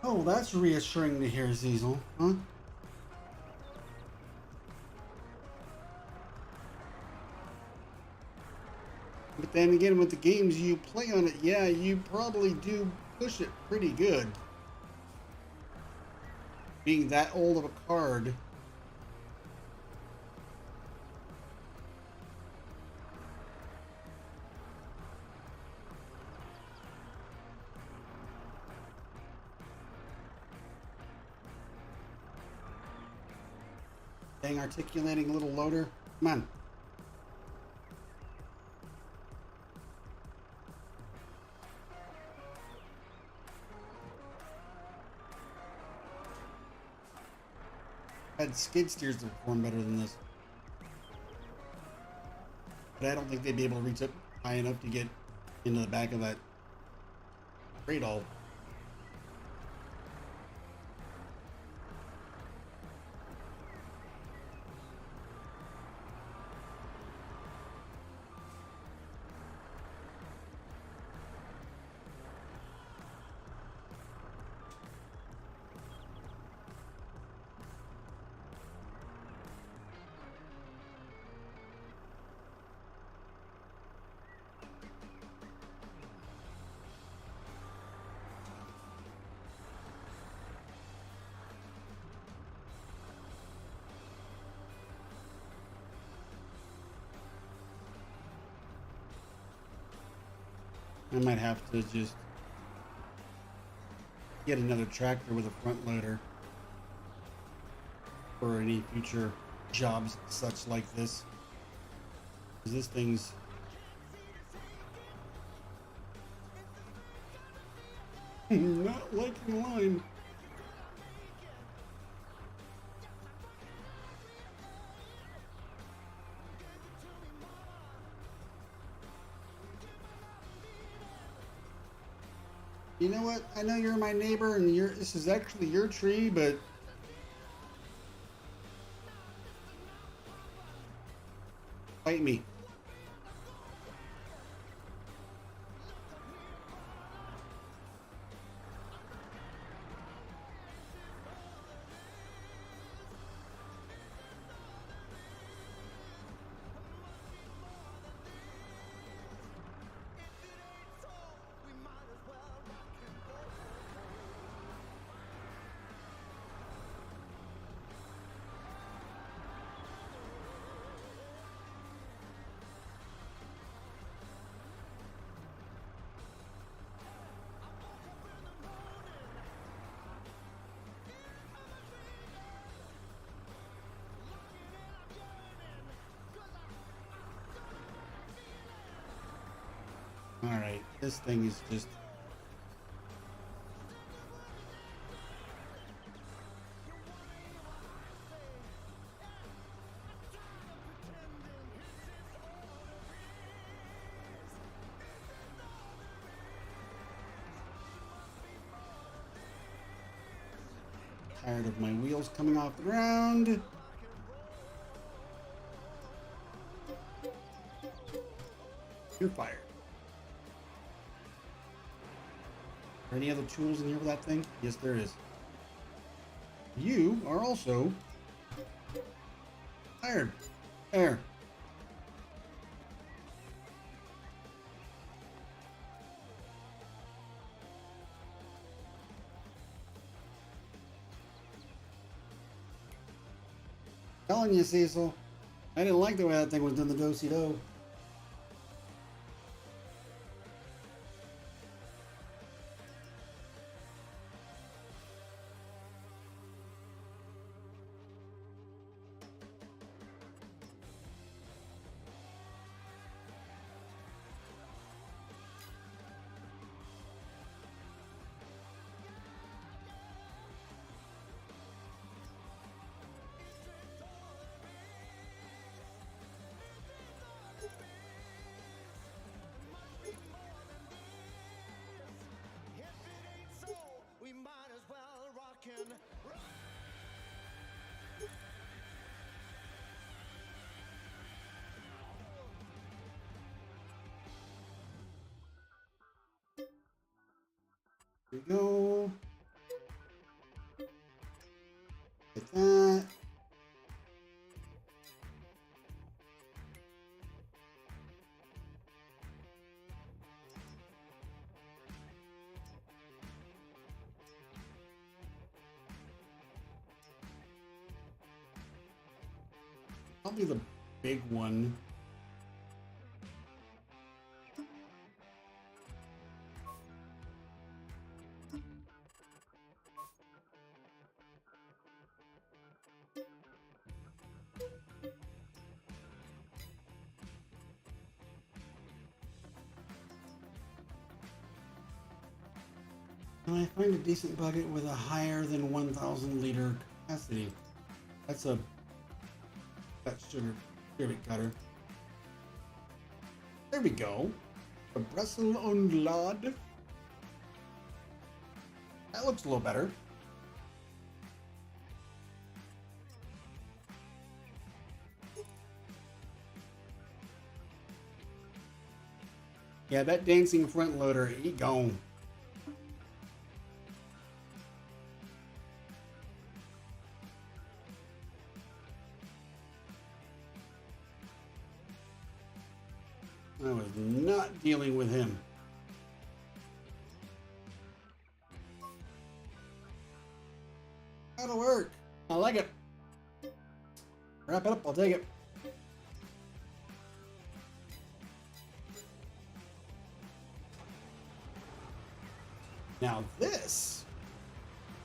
A: Oh, that's reassuring to hear, Ziesel, huh? But then again, with the games you play on it, yeah, you probably do push it pretty good. Being that old of a card. Dang articulating little loader. Come on. Had skid steers to perform better than this. But I don't think they'd be able to reach up high enough to get into the back of that cradle. I might have to just get another tractor with a front loader for any future jobs such like this. 'Cause this thing's not liking line. You know what? I know you're my neighbor and this is actually your tree, but fight me. All right, this thing is just tired of my wheels coming off the ground. You're fired. Are any other tools in here for that thing? Yes, there is. You are also fired. There. Telling you, Cecil. I didn't like the way that thing was doing the do-si-do. Here we go. Like that. Probably the big one. I find a decent bucket with a higher than 1,000 liter capacity. That's a sugar cutter. There we go. A Bressel und Lad. That looks a little better. Yeah, that dancing front loader, he gone. I was not dealing with him. That'll work. I like it. Wrap it up, I'll take it. Now this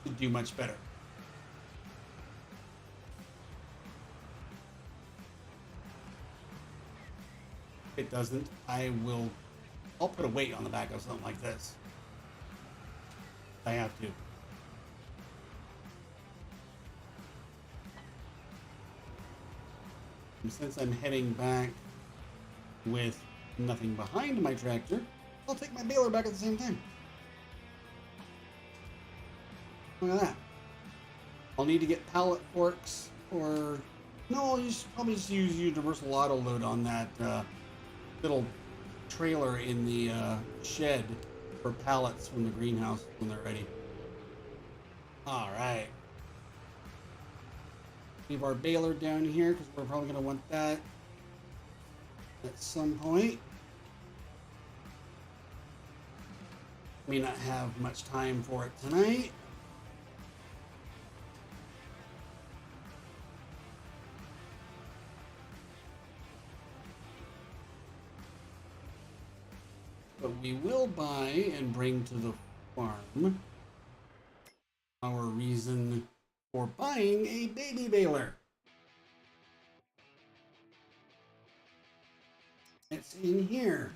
A: should do much better. If it doesn't, I'll put a weight on the back of something like this. I have to. And since I'm heading back with nothing behind my tractor, I'll take my baler back at the same time. Look at that. I'll need to get pallet forks, or no, I'll probably just use universal auto load on that little trailer in the shed for pallets from the greenhouse when they're ready. All right. Leave our baler down here because we're probably going to want that at some point. May not have much time for it tonight. But we will buy and bring to the farm our reason for buying a baby baler. It's in here.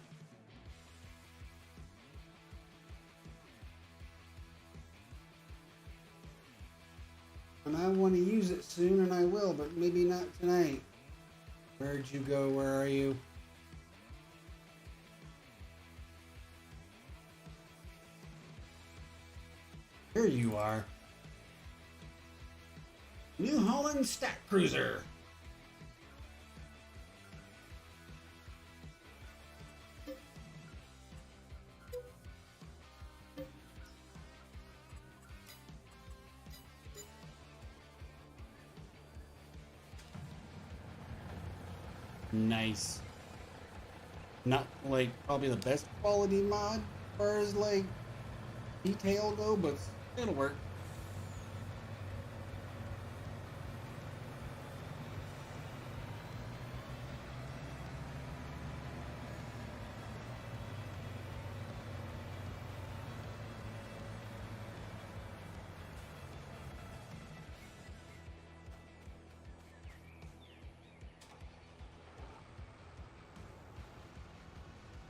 A: And I want to use it soon, and I will, but maybe not tonight. Where'd you go? Where are you? Here you are. New Holland Stack Cruiser. Nice. Not like probably the best quality mod as far as like detail go, but it'll work.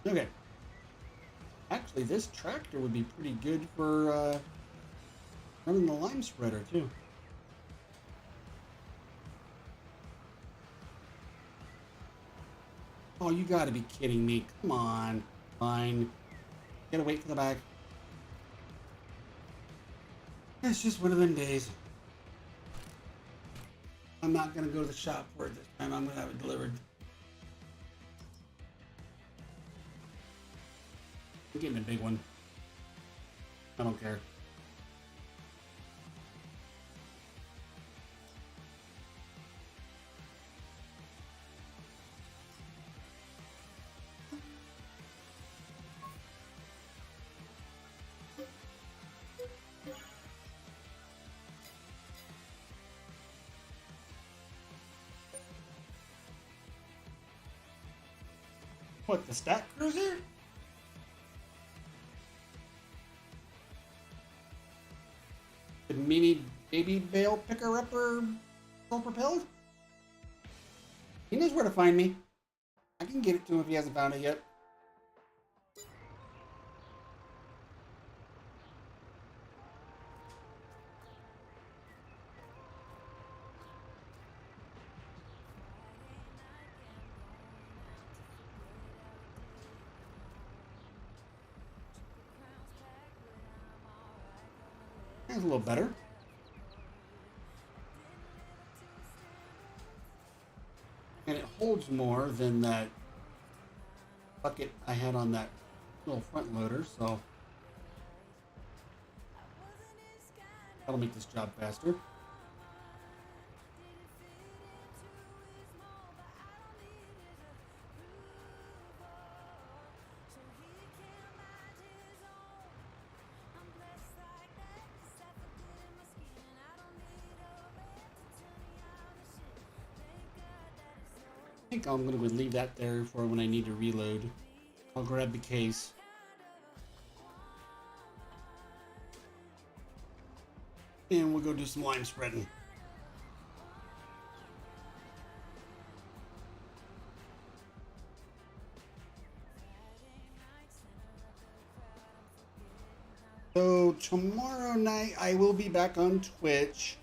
A: Okay. Actually, this tractor would be pretty good for running the lime spreader, too. Oh, you gotta be kidding me. Come on. Fine. Gotta wait for the back. It's just one of them days. I'm not gonna go to the shop for it this time. I'm gonna have it delivered. I'm getting a big one. I don't care. What, the Stack Cruiser? The mini baby bale picker-upper self-propelled? He knows where to find me. I can get it to him if he hasn't found it yet. That's a little better. And it holds more than that bucket I had on that little front loader, so that'll make this job faster. I think I'm going to leave that there for when I need to reload. I'll grab the case. And we'll go do some lime spreading. So tomorrow night I will be back on Twitch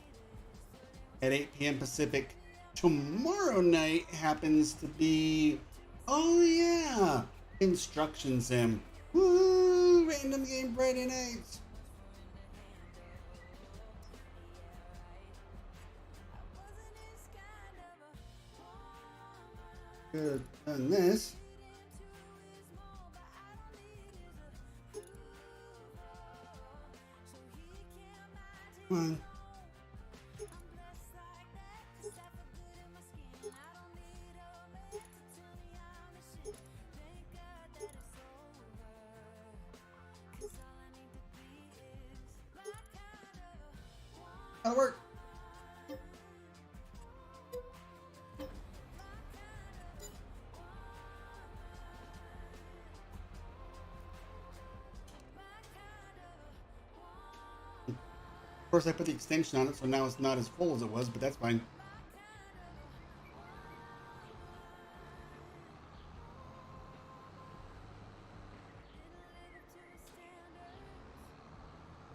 A: at 8 p.m. Pacific. Tomorrow night happens to be, oh yeah, Construction Sim. Woo! Random game Friday nights. Good. Done this. Come on. That'll work. Of course, I put the extension on it, so now it's not as full as it was, but that's fine.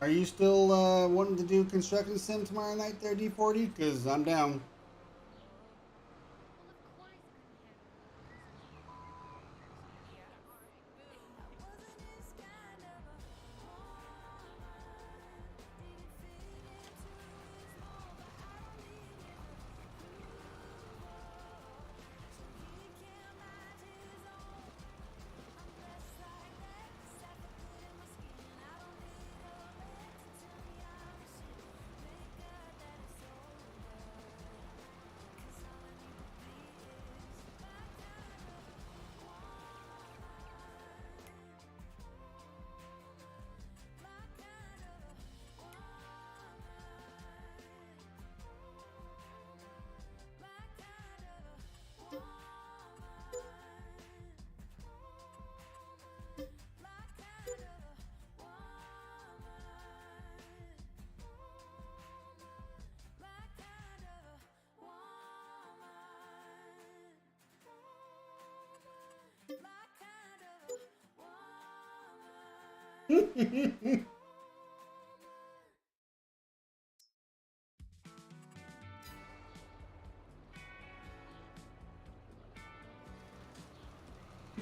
A: Are you still wanting to do Construction Sim tomorrow night there, D40? Because I'm down.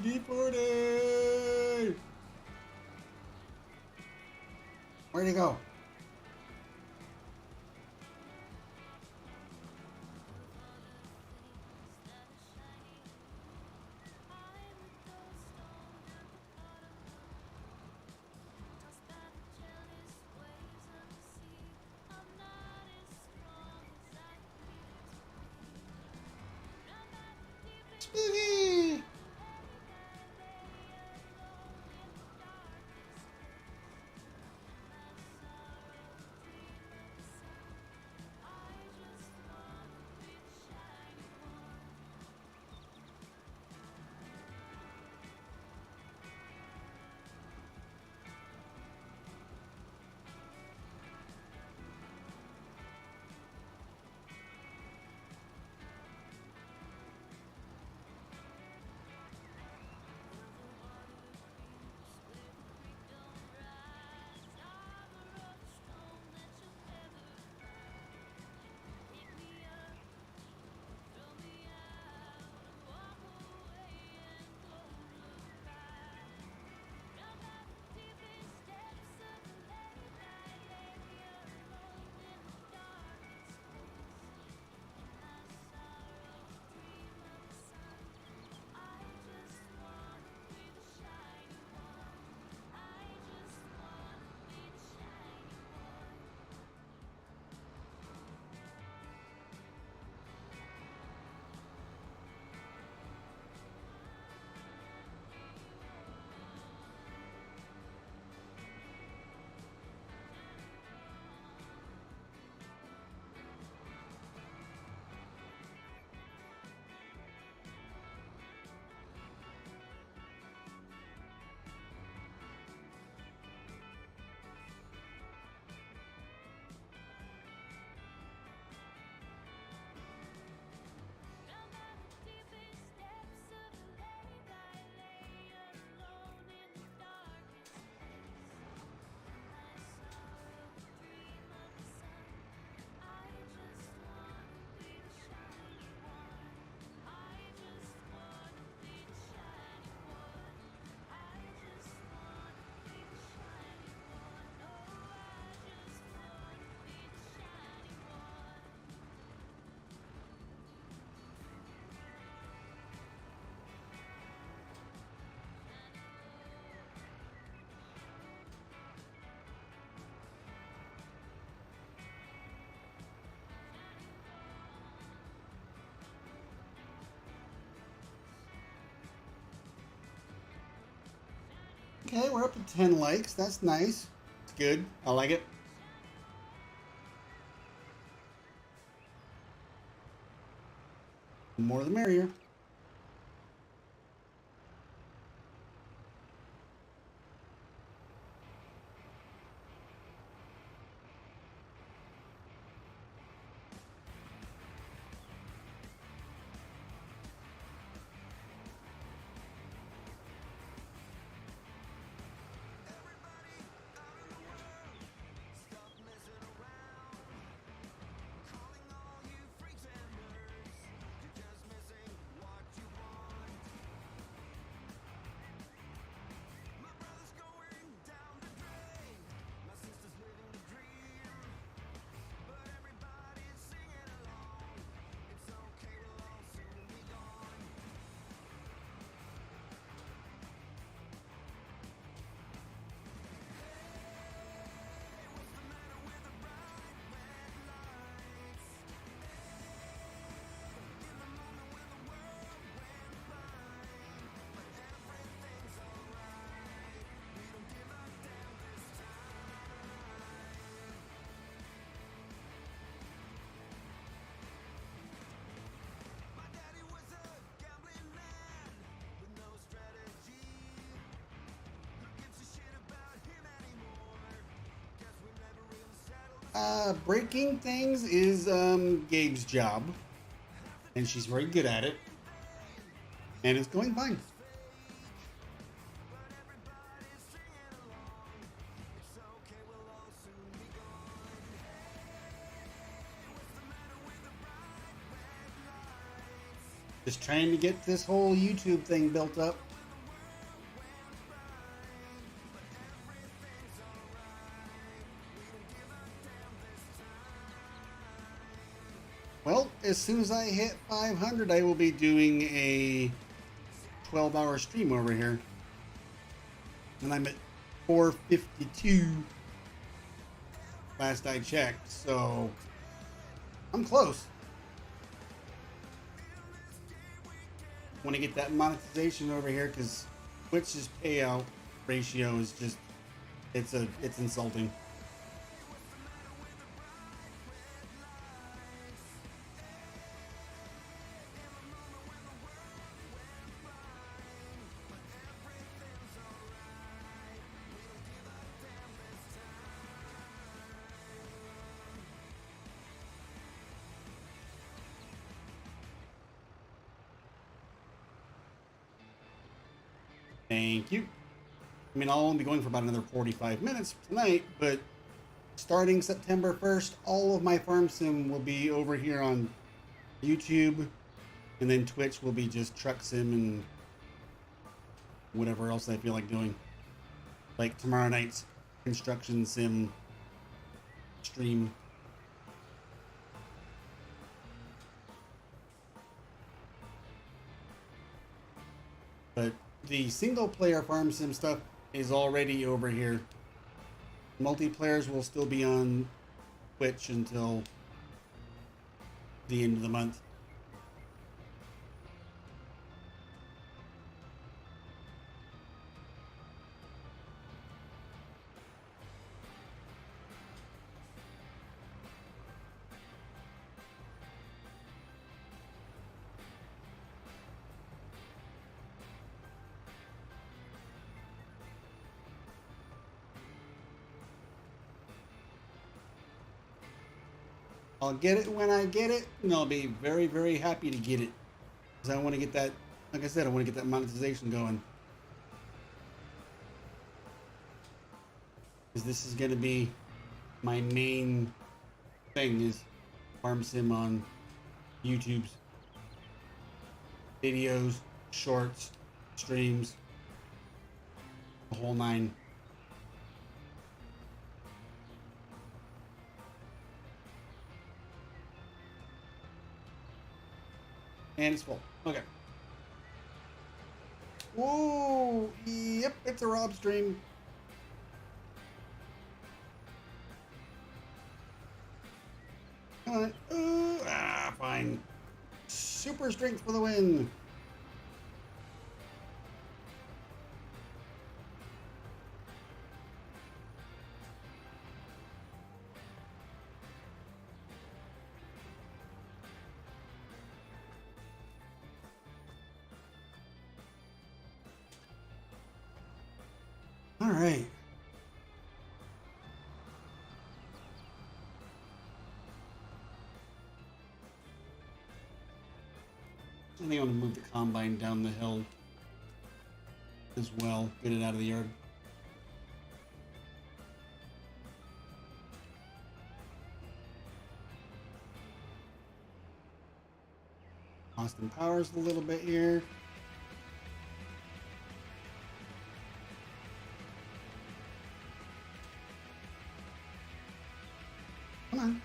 A: D40! Where'd he go? Spooky! Okay, we're up to 10 likes. That's nice. It's good. I like it. The more the merrier. Breaking things is Gabe's job, and she's very good at it, and it's going fine. Just trying to get this whole YouTube thing built up. Well, as soon as I hit 500, I will be doing a 12-hour stream over here. And I'm at 452 last I checked, so I'm close. Want to get that monetization over here because Twitch's payout ratio is just it's insulting. Thank you. I mean, I'll only be going for about another 45 minutes tonight, but starting September 1st, all of my farm sim will be over here on YouTube, and then Twitch will be just truck sim and whatever else I feel like doing. Like tomorrow night's construction sim stream. But the single player farm sim stuff is already over here. Multiplayers will still be on Twitch until the end of the month. I'll get it when I get it, and I'll be very, very happy to get it. Because I want to get that, like I said, I want to get that monetization going. Because this is going to be my main thing is farm sim on YouTube's videos, shorts, streams, the whole nine. And it's full. Okay. Whoa! Yep, it's a Rob stream. Come on. Fine. Super strength for the win. right. I think I'm gonna move the combine down the hill as well. Get it out of the yard. Austin Powers a little bit here. Come on.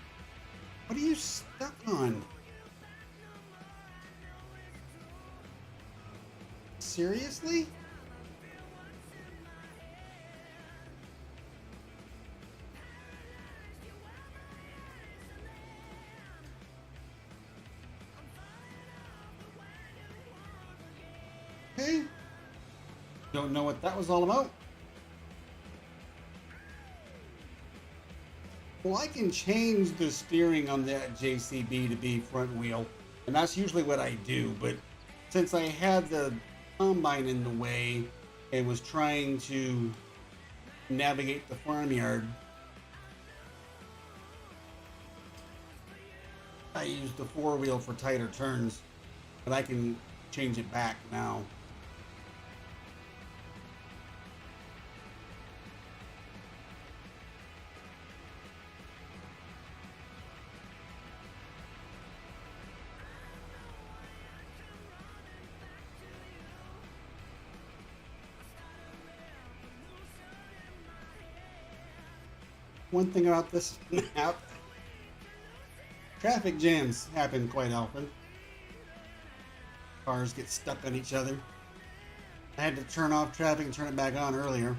A: What are you stuck on? Seriously? Okay. Don't know what that was all about. Well, I can change the steering on that JCB to be front wheel, and that's usually what I do, but since I had the combine in the way and was trying to navigate the farmyard, I used the four wheel for tighter turns, but I can change it back now. One thing about this map, traffic jams happen quite often. Cars get stuck on each other. I had to turn off traffic and turn it back on earlier.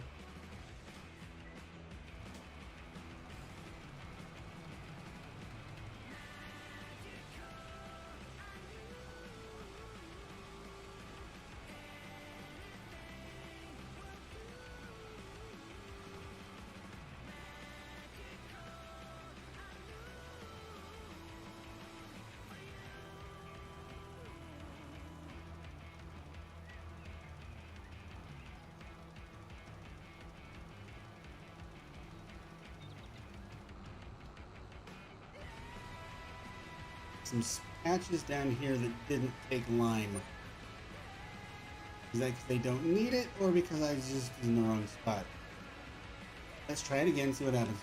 A: Some patches down here that didn't take lime. Is that because they don't need it, or because I was just in the wrong spot? Let's try it again, see what happens.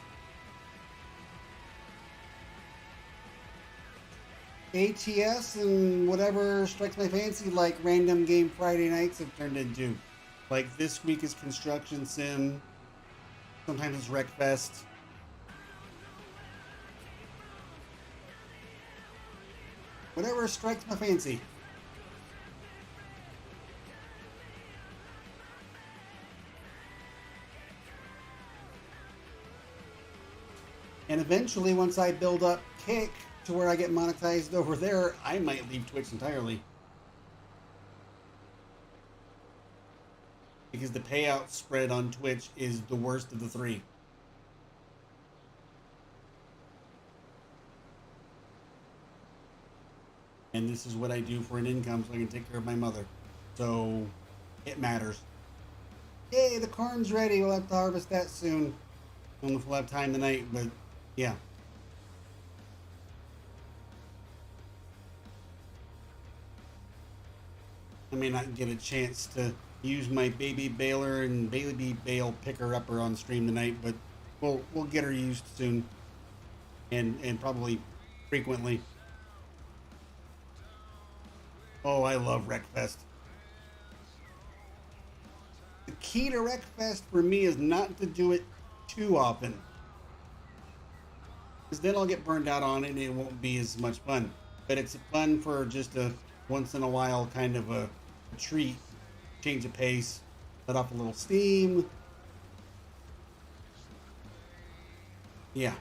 A: ATS and whatever strikes my fancy, like random game Friday nights, have turned into. Like this week is Construction Sim. Sometimes it's Wreckfest. Whatever strikes my fancy. And eventually, once I build up Kick to where I get monetized over there, I might leave Twitch entirely. Because the payout spread on Twitch is the worst of the three. And this is what I do for an income so I can take care of my mother. So, it matters. Yay, the corn's ready. We'll have to harvest that soon. I don't know if we'll have time tonight, but yeah. I may not get a chance to use my baby baler and baby bale picker upper on stream tonight, but we'll get her used soon. And probably frequently. Oh, I love Wreckfest. The key to Wreckfest for me is not to do it too often. Because then I'll get burned out on it and it won't be as much fun. But it's fun for just a once in a while kind of a treat. Change of pace. Let off a little steam. Yeah.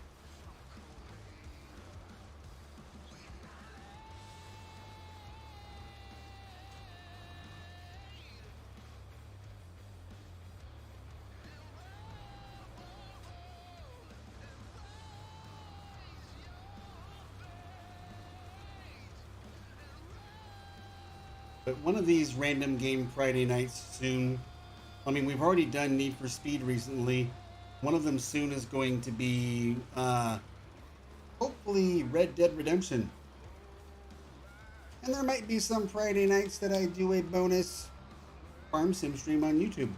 A: But one of these random game Friday nights soon, I mean, we've already done Need for Speed recently. One of them soon is going to be, hopefully, Red Dead Redemption. And there might be some Friday nights that I do a bonus Farm Sim stream on YouTube.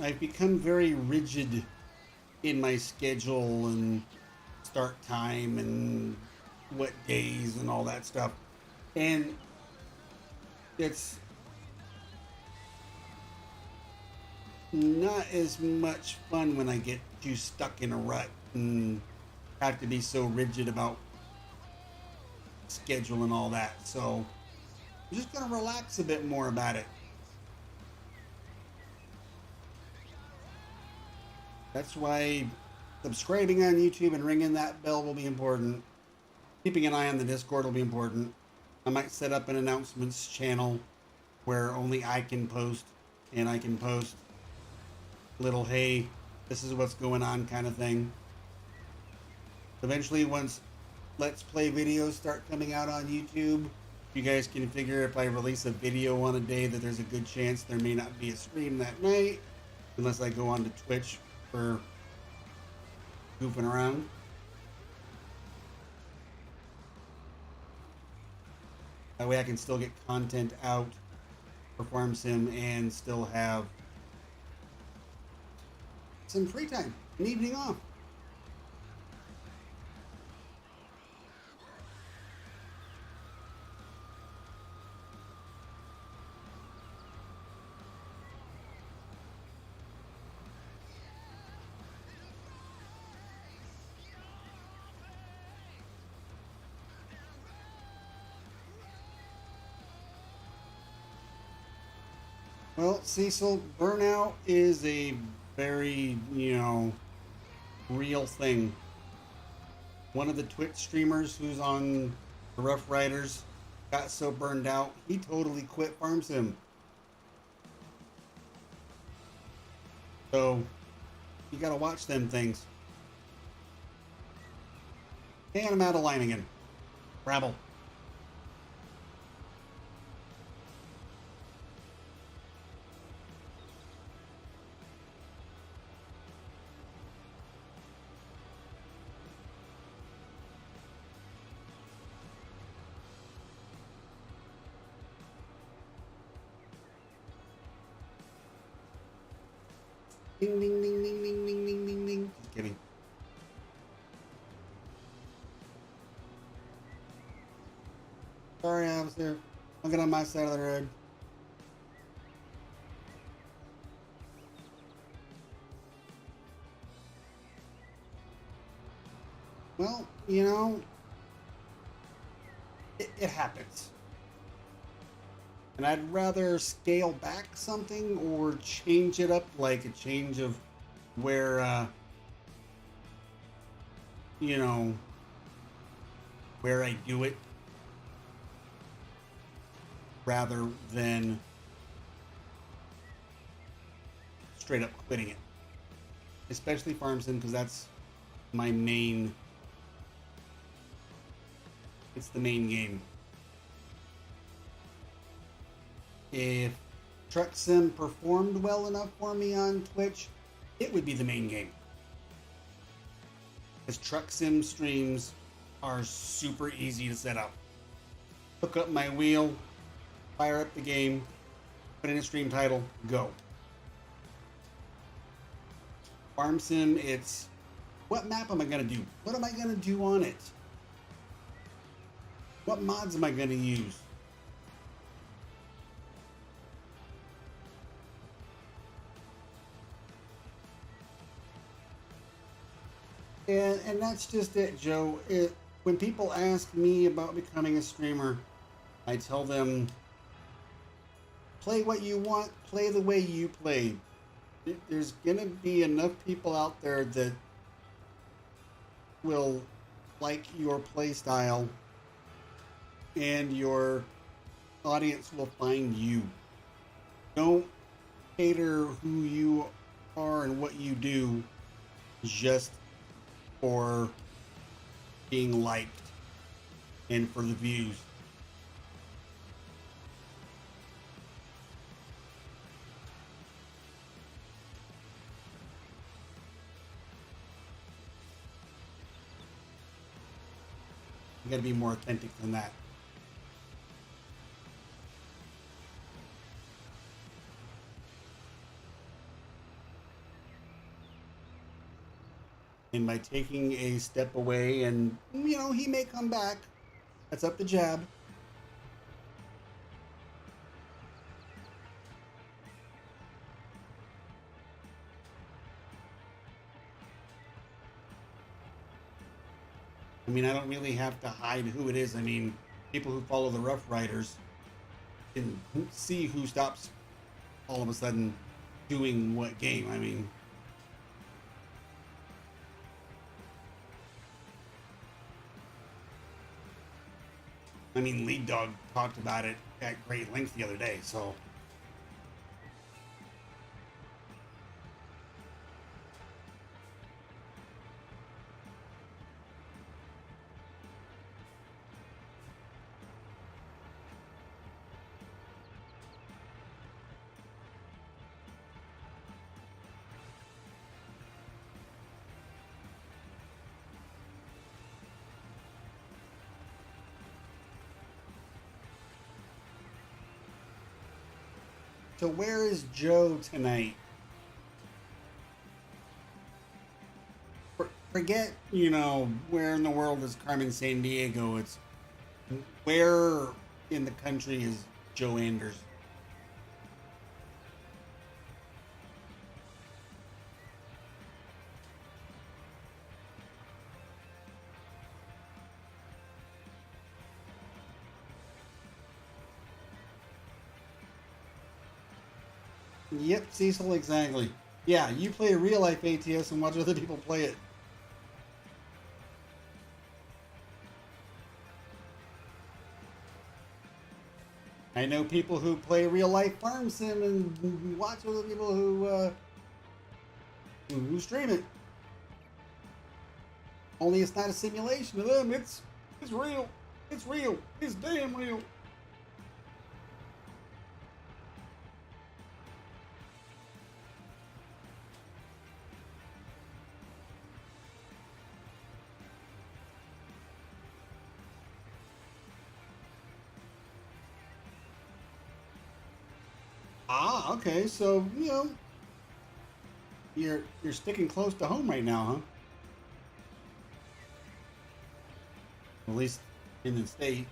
A: I've become very rigid in my schedule and start time and what days and all that stuff. And it's not as much fun when I get too stuck in a rut and have to be so rigid about schedule and all that. So I'm just going to relax a bit more about it. That's why subscribing on YouTube and ringing that bell will be important. Keeping an eye on the Discord will be important. I might set up an announcements channel where only I can post, and I can post little, hey, this is what's going on kind of thing. Eventually, once Let's Play videos start coming out on YouTube, you guys can figure if I release a video on a day that there's a good chance there may not be a stream that night, unless I go on to Twitch for goofing around. That way I can still get content out for Farm Sim and still have some free time, an evening off. Well, Cecil, burnout is a very, real thing. One of the Twitch streamers who's on the Rough Riders got so burned out, he totally quit Farm Sim. So, you gotta watch them things. And I'm out of line again. Rabble. Ding, ding, ding, ding, ding, ding, ding, ding, ding. Just kidding. Sorry, officer. I'll get on my side of the road. Well, it happens. And I'd rather scale back something or change it up, like a change of where, where I do it, rather than straight up quitting it. Especially Farm Sim, because that's my main, it's the main game. If Truck Sim performed well enough for me on Twitch, it would be the main game. Because Truck Sim streams are super easy to set up. Hook up my wheel, fire up the game, put in a stream title, go. Farm Sim, it's what map am I going to do? What am I going to do on it? What mods am I going to use? And that's just it, Joe. When people ask me about becoming a streamer, I tell them, play what you want, play the way you play. There's going to be enough people out there that will like your play style, and your audience will find you. Don't cater who you are and what you do just for being liked and for the views. You got to be more authentic than that. And by taking a step away, and you know, he may come back. That's up to Jab. I mean, I don't really have to hide who it is. I mean, people who follow the Rough Riders can see who stops all of a sudden doing what game. I mean, Lead Dog talked about it at great length the other day, so. So where is Joe tonight? Forget, you know, where in the world is Carmen San Diego. It's where in the country is Joe Anders? Yep, Cecil, exactly. Yeah, you play real life ATS and watch other people play it. I know people who play real life farm sim and watch other people who stream it. Only it's not a simulation to them. It's real. It's real. It's damn real. Ah, okay. So, you know, you're sticking close to home right now, huh? At least in the state.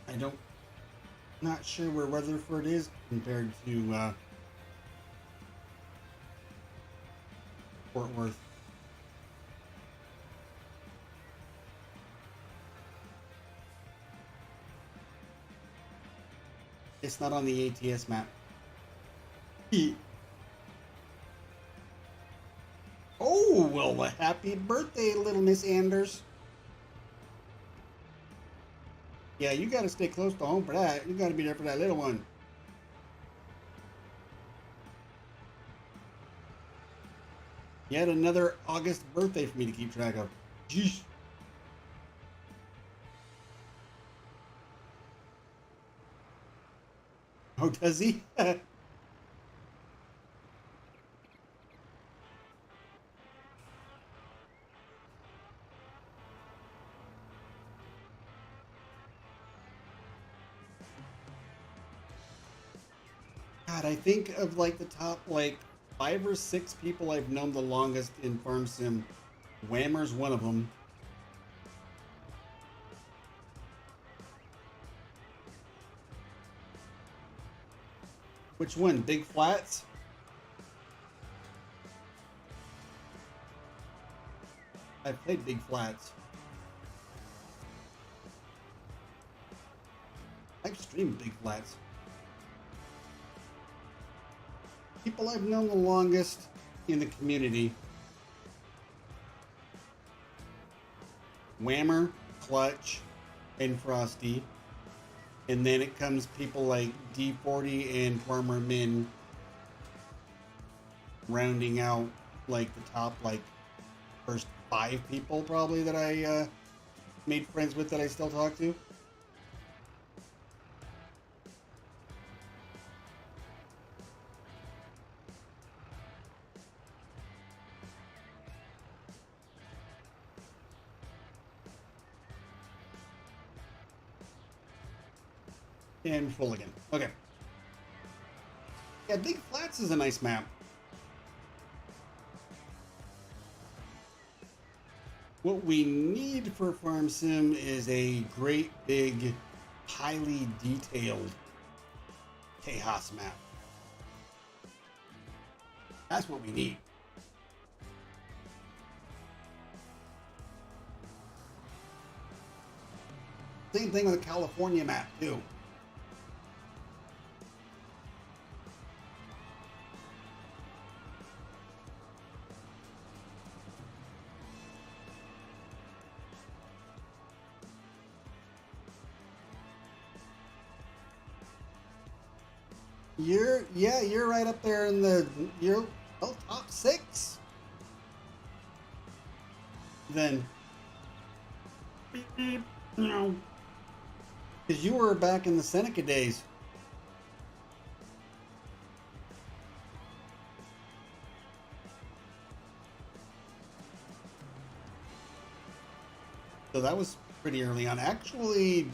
A: I don't, not sure where Rutherford is compared to Fort Worth. It's not on the ATS map. Oh, well, happy birthday, little Miss Anders. Yeah, you got to stay close to home for that. You got to be there for that little one. Yet another August birthday for me to keep track of. Jeez. Oh, does he? God, I think of like the top like 5 or 6 people I've known the longest in Farm Sim. Whammer's one of them. Which one? Big Flats? I've played Big Flats. I've streamed Big Flats. People I've known the longest in the community. Whammer, Clutch, and Frosty. And then it comes people like D40 and Farmer Min. rounding out like the top like first 5 people probably that I made friends with that I still talk to. And full again. Okay. Yeah, Big Flats is a nice map. What we need for Farm Sim is a great big, highly detailed Tejas map. That's what we need. Same thing with the California map too. You're right up there in the top 6. Then no, because you were back in the Seneca days. So that was pretty early on. Actually,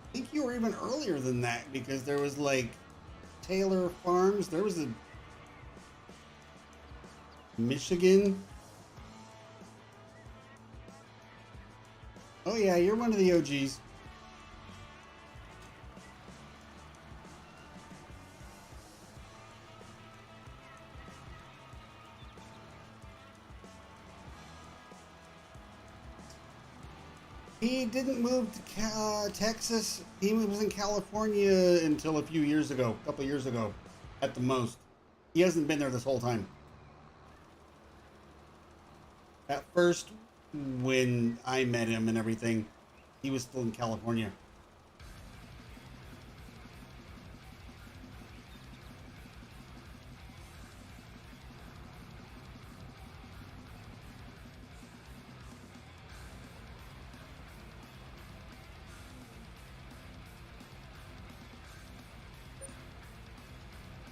A: I think you were even earlier than that because there was like Taylor Farms. There was a Michigan. Oh yeah, you're one of the OGs. He didn't move to Texas. He was in California until a few years ago, a couple of years ago, at the most. He hasn't been there this whole time. At first, when I met him and everything, he was still in California.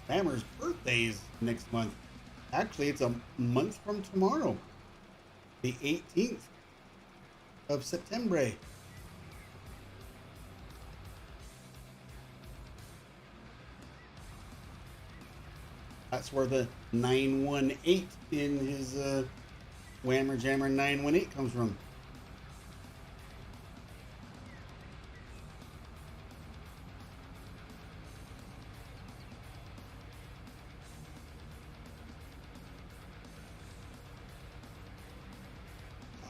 A: Hammer's birthday is next month. Actually, it's a month from tomorrow, the 18th of September. That's where the 918 in his Whammer Jammer 918 comes from.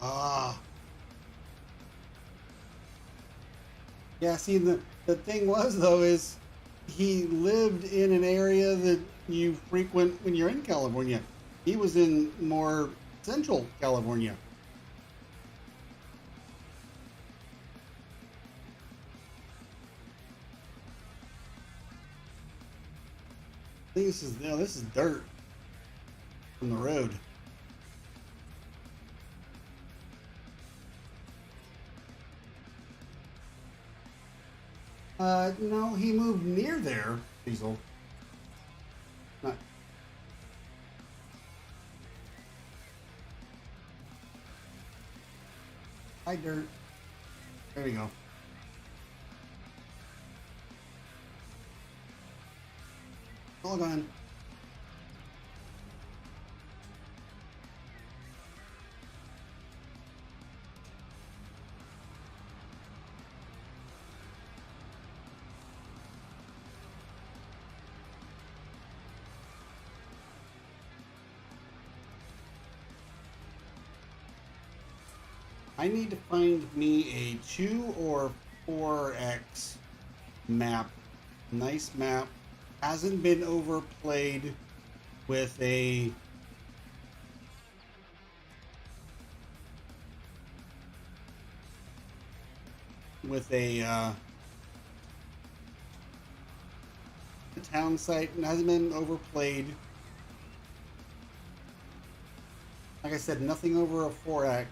A: Ah. Yeah, see, the thing was, though, is he lived in an area that you frequent when you're in California. He was in more central California. I think this is dirt from the road. No, he moved near there, Diesel. Not. Hi, dirt. There we go. All gone. I need to find me a 2 or 4x map. Nice map. Hasn't been overplayed with a town site and hasn't been overplayed. Like I said, nothing over a 4X.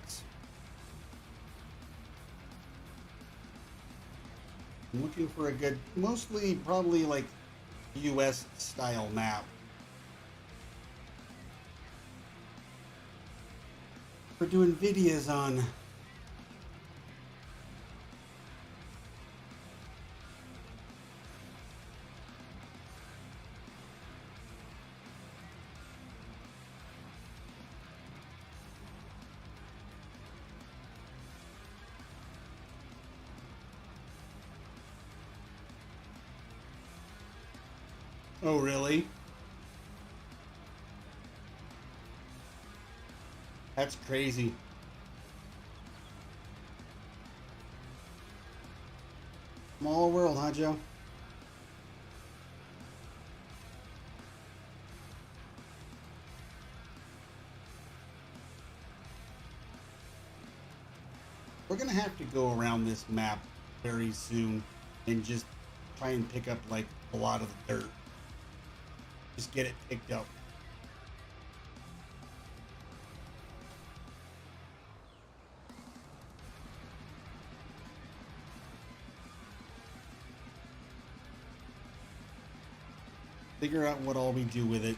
A: I'm looking for a good, mostly probably like US style map. For doing videos on. Oh, really? That's crazy. Small world, huh, Joe? We're gonna have to go around this map very soon and just try and pick up like a lot of the dirt. Just get it picked up. Figure out what all we do with it.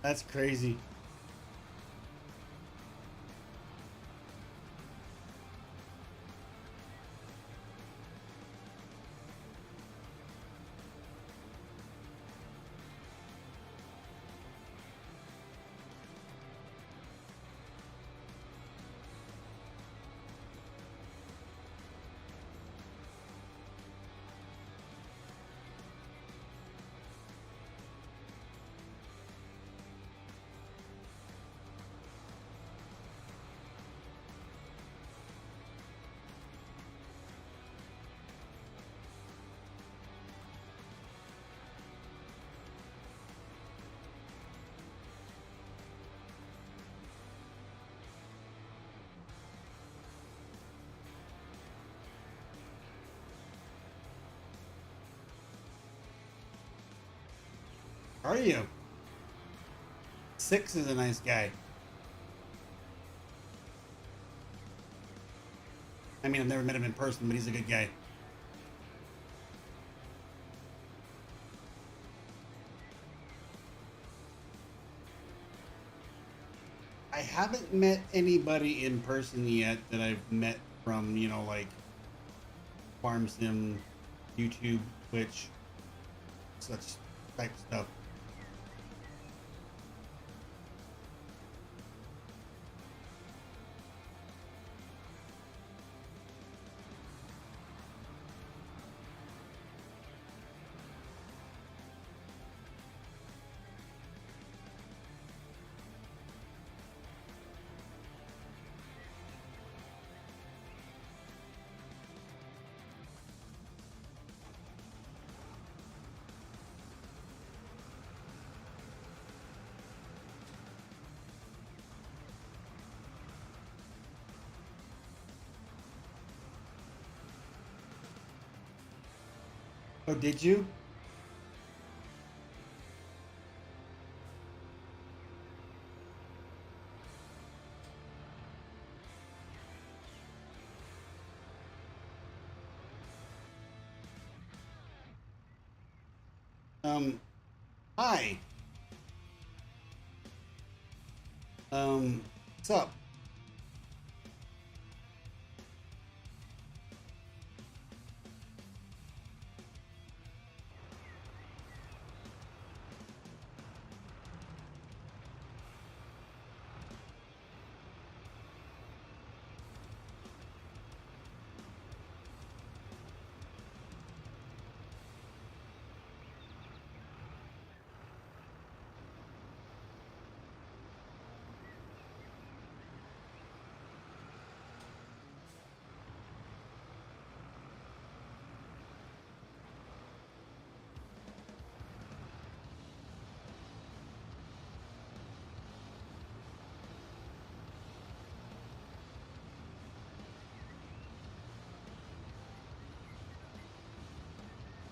A: That's crazy. Are you? Six is a nice guy. I mean, I've never met him in person, but he's a good guy. I haven't met anybody in person yet that I've met from, you know, like Farm Sim, YouTube, Twitch, such type stuff. Oh, did you? Hi. What's up?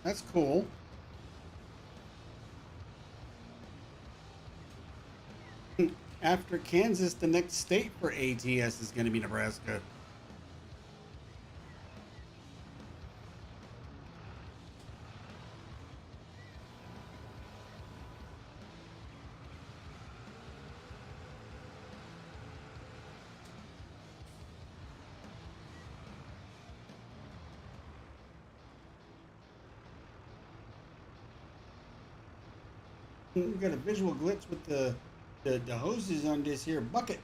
A: That's cool. After Kansas, the next state for ATS is going to be Nebraska. We got a visual glitch with the hoses on this here bucket.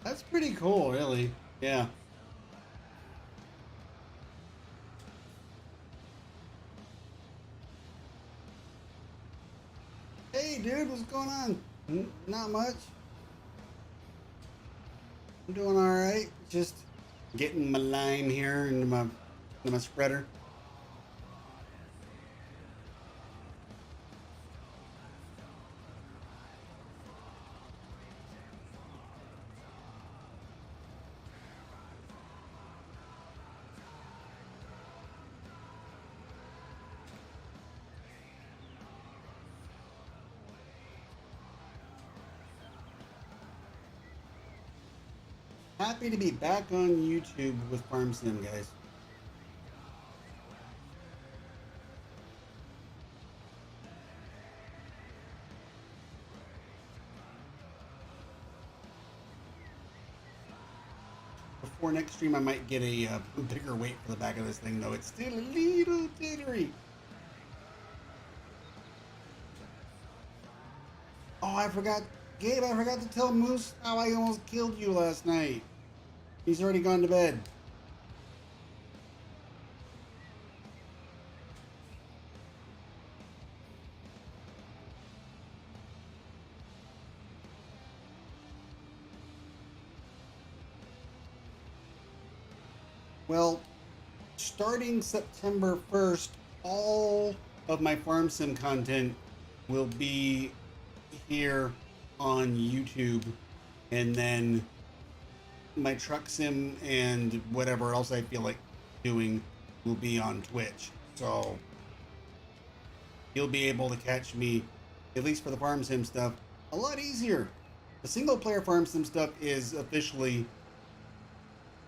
A: That's pretty cool, really. Yeah. Hey, dude, what's going on? Not much. I'm doing all right. Just getting my lime here into my spreader. Happy to be back on YouTube with Farm Sim, guys. Before next stream, I might get a bigger weight for the back of this thing, though. It's still a little jittery. Oh, I forgot, Gabe. I forgot to tell Moose how I almost killed you last night. He's already gone to bed. Well, starting September 1st, all of my Farm Sim content will be here on YouTube. And then my truck sim and whatever else I feel like doing will be on Twitch. So you'll be able to catch me, at least for the farm sim stuff, a lot easier. The single player farm sim stuff is officially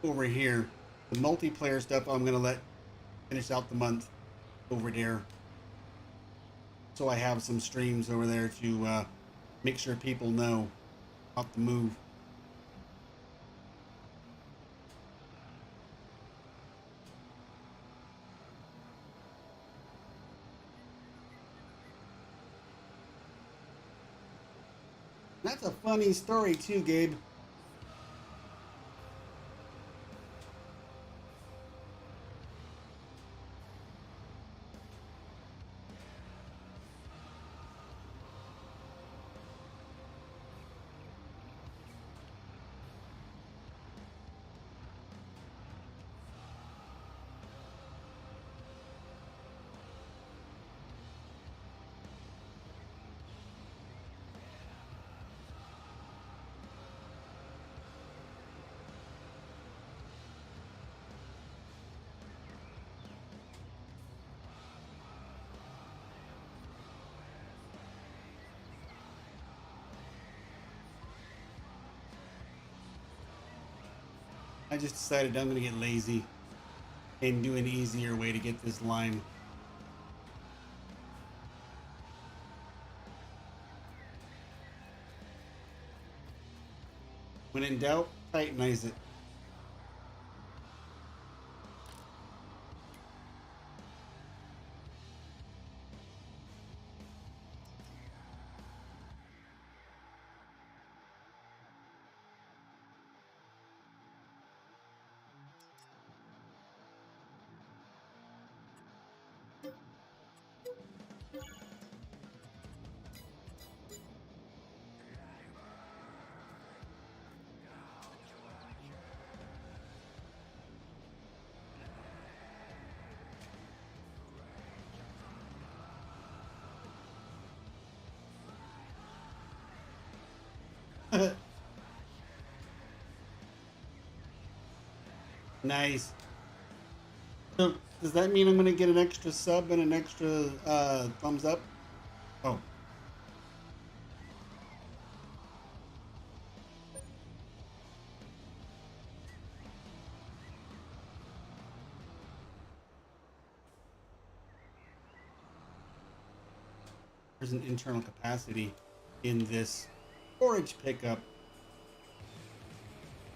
A: over here. The multiplayer stuff I'm going to let finish out the month over there. So I have some streams over there to make sure people know about the move. That's a funny story too, Gabe. I just decided I'm gonna get lazy and do an easier way to get this line. When in doubt, tightenize it. Nice. So does that mean I'm gonna get an extra sub and an extra thumbs up? Oh, there's an internal capacity in this storage pickup.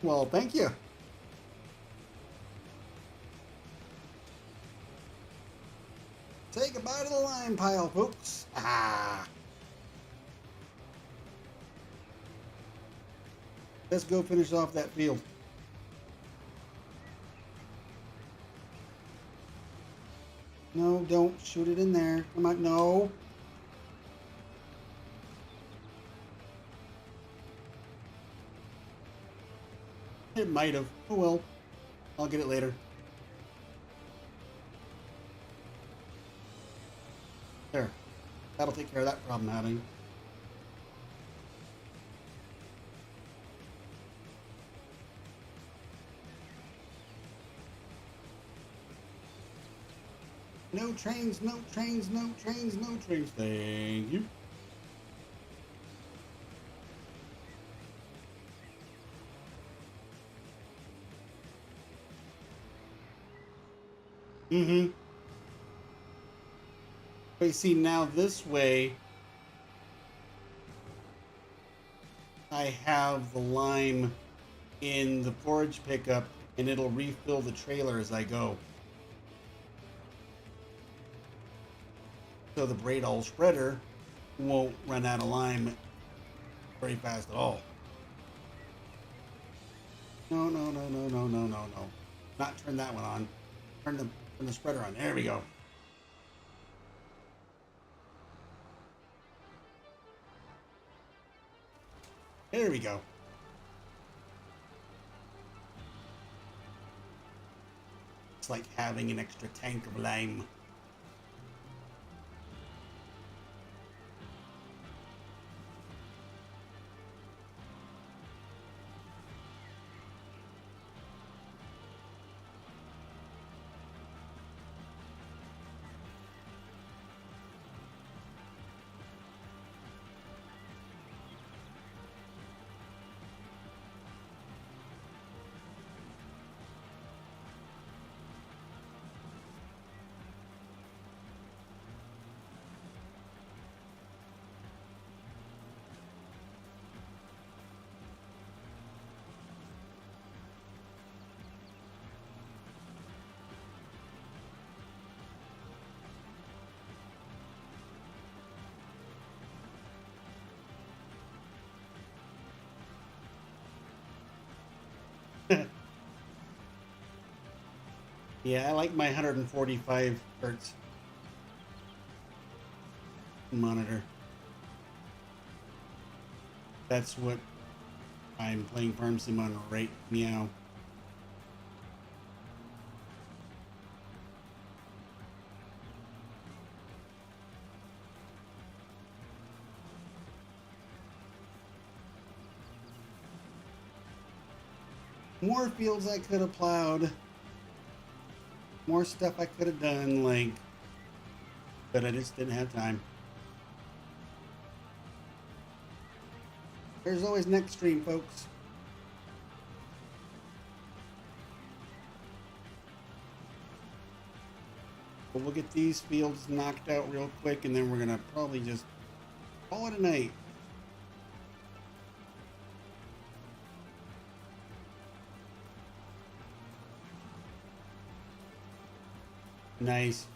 A: Well, thank you. Say goodbye to the lime pile, folks. Ah. Let's go finish off that field. No, don't shoot it in there. Come on, no. It might have. Oh well. I'll get it later. There. That'll take care of that problem having. No trains, no trains, no trains, no trains. Thank you. Mm-hmm. But you see, now this way, I have the lime in the forage pickup, and it'll refill the trailer as I go. So the Braidall spreader won't run out of lime very fast at all. No, no, no, no, no, no, no, no. Not turn that one on. Turn the spreader on. There we go. There we go. It's like having an extra tank of lime. Yeah, I like my 145 hertz monitor. That's what I'm playing Farm Sim on right now. More fields I could have plowed. More stuff I could have done, like, but I just didn't have time. There's always next stream, folks. But we'll get these fields knocked out real quick, and then we're gonna probably just call it a night. Nice.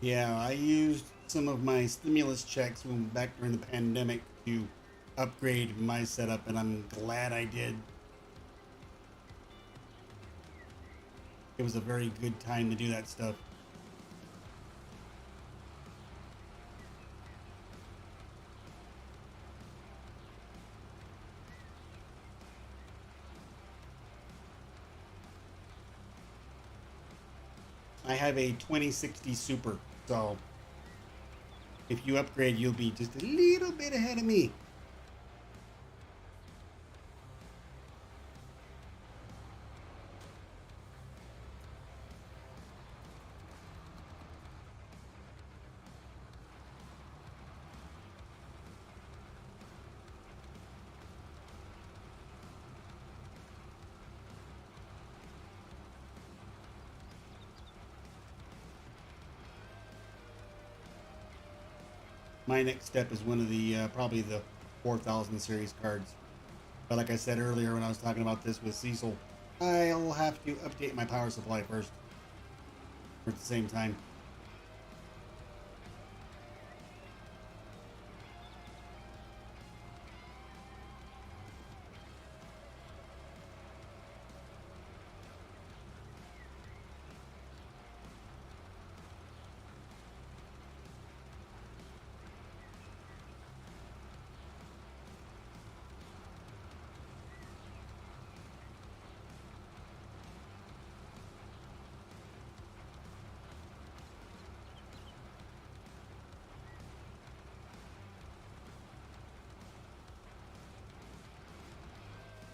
A: Yeah, I used some of my stimulus checks when back during the pandemic to upgrade my setup, and I'm glad I did. It was a very good time to do that stuff. I have a 2060 Super, so if you upgrade, you'll be just a little bit ahead of me. My next step is one of the probably the 4000 series cards. But like I said earlier when I was talking about this with Cecil, I'll have to update my power supply first at the same time.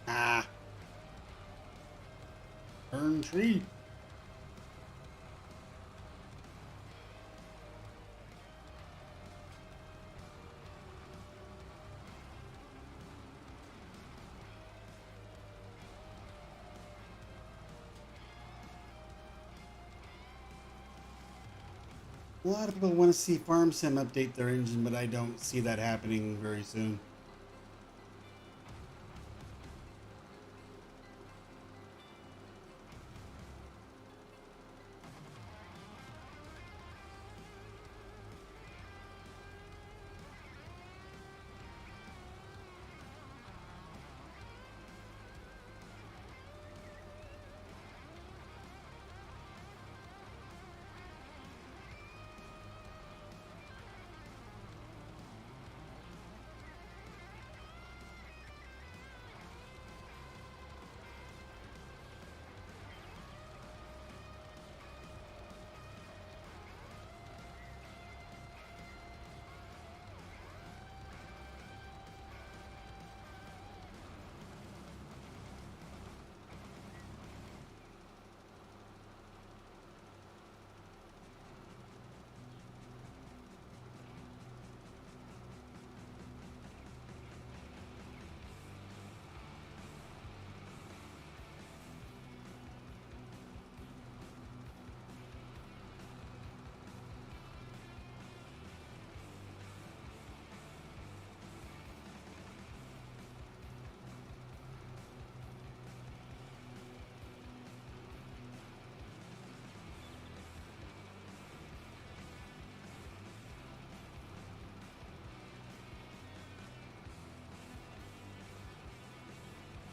A: Ah, burn tree. A lot of people want to see Farm Sim update their engine, but I don't see that happening very soon.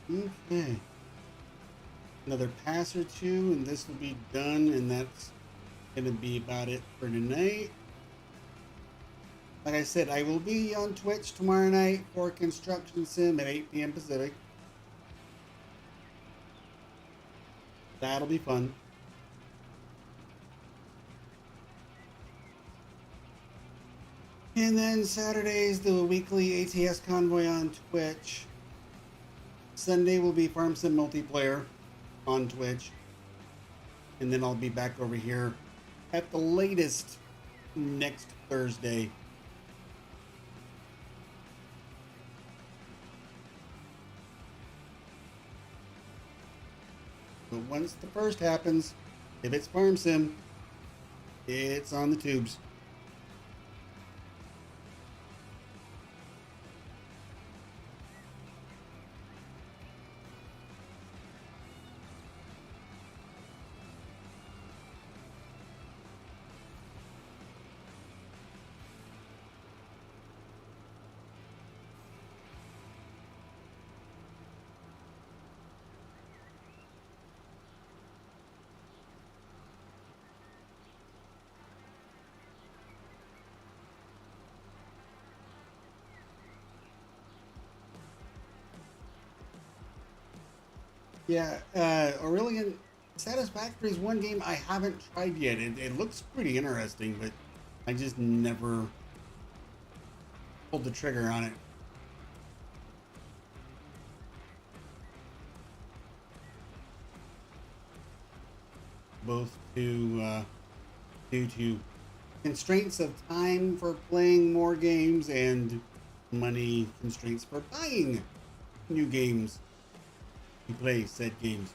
A: Okay. Another pass or two, and this will be done, and that's gonna be about it for tonight. Like I said, I will be on Twitch tomorrow night for Construction Sim at 8 p.m. Pacific. That'll be fun. And then Saturdays, the weekly ATS Convoy on Twitch. Sunday will be Farm Sim Multiplayer on Twitch. And then I'll be back over here at the latest next Thursday. But once the first happens, if it's Farm Sim, it's on the tubes. Yeah, Aurelian Satisfactory is one game I haven't tried yet. It looks pretty interesting, but I just never pulled the trigger on it. Both due to constraints of time for playing more games and money constraints for buying new games to play said games.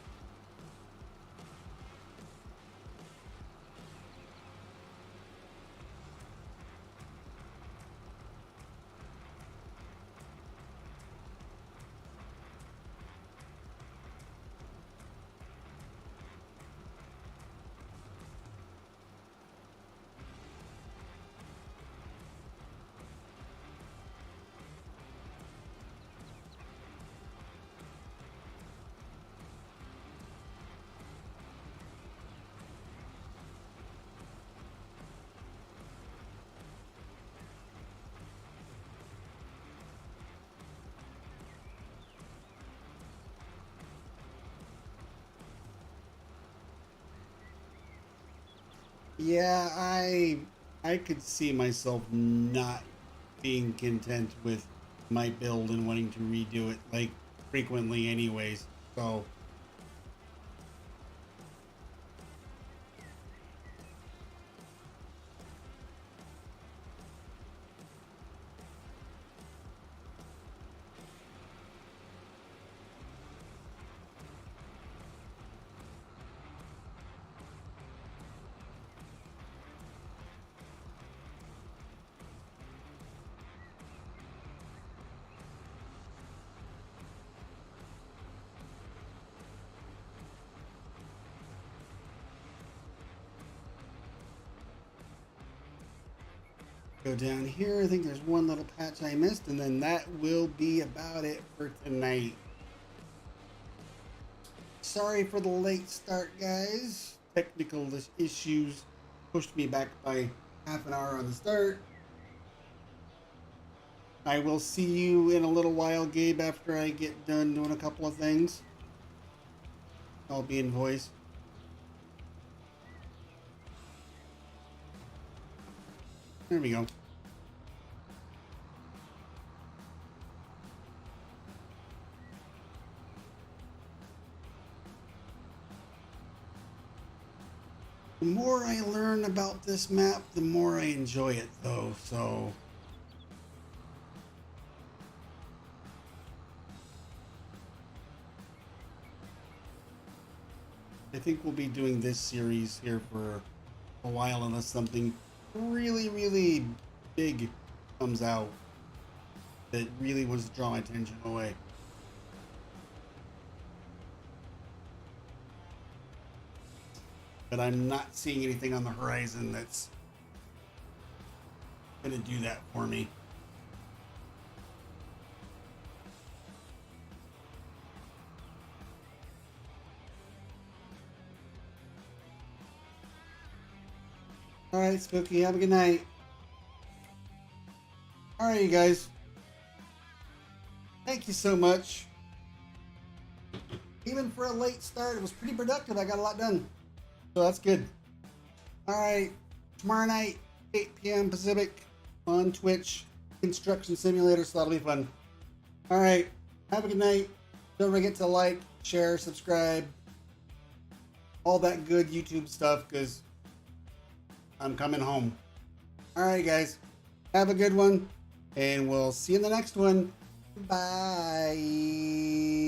A: Yeah, I could see myself not being content with my build and wanting to redo it like frequently anyways. So go down here. I think there's one little patch I missed, and then that will be about it for tonight. Sorry for the late start, guys. Technical issues pushed me back by half an hour on the start. I will see you in a little while, Gabe, after I get done doing a couple of things. I'll be in voice. There we go. The more I learn about this map, the more I enjoy it, though, so... I think we'll be doing this series here for a while unless something really, really big comes out that really was to draw my attention away. But I'm not seeing anything on the horizon that's going to do that for me. All right, Spooky, have a good night. All right, you guys. Thank you so much. Even for a late start, it was pretty productive. I got a lot done. So that's good. All right. Tomorrow night, 8 p.m. Pacific on Twitch. Construction Simulator, so that'll be fun. All right. Have a good night. Don't forget to like, share, subscribe. All that good YouTube stuff, because I'm coming home. All right, guys. Have a good one. And we'll see you in the next one. Bye.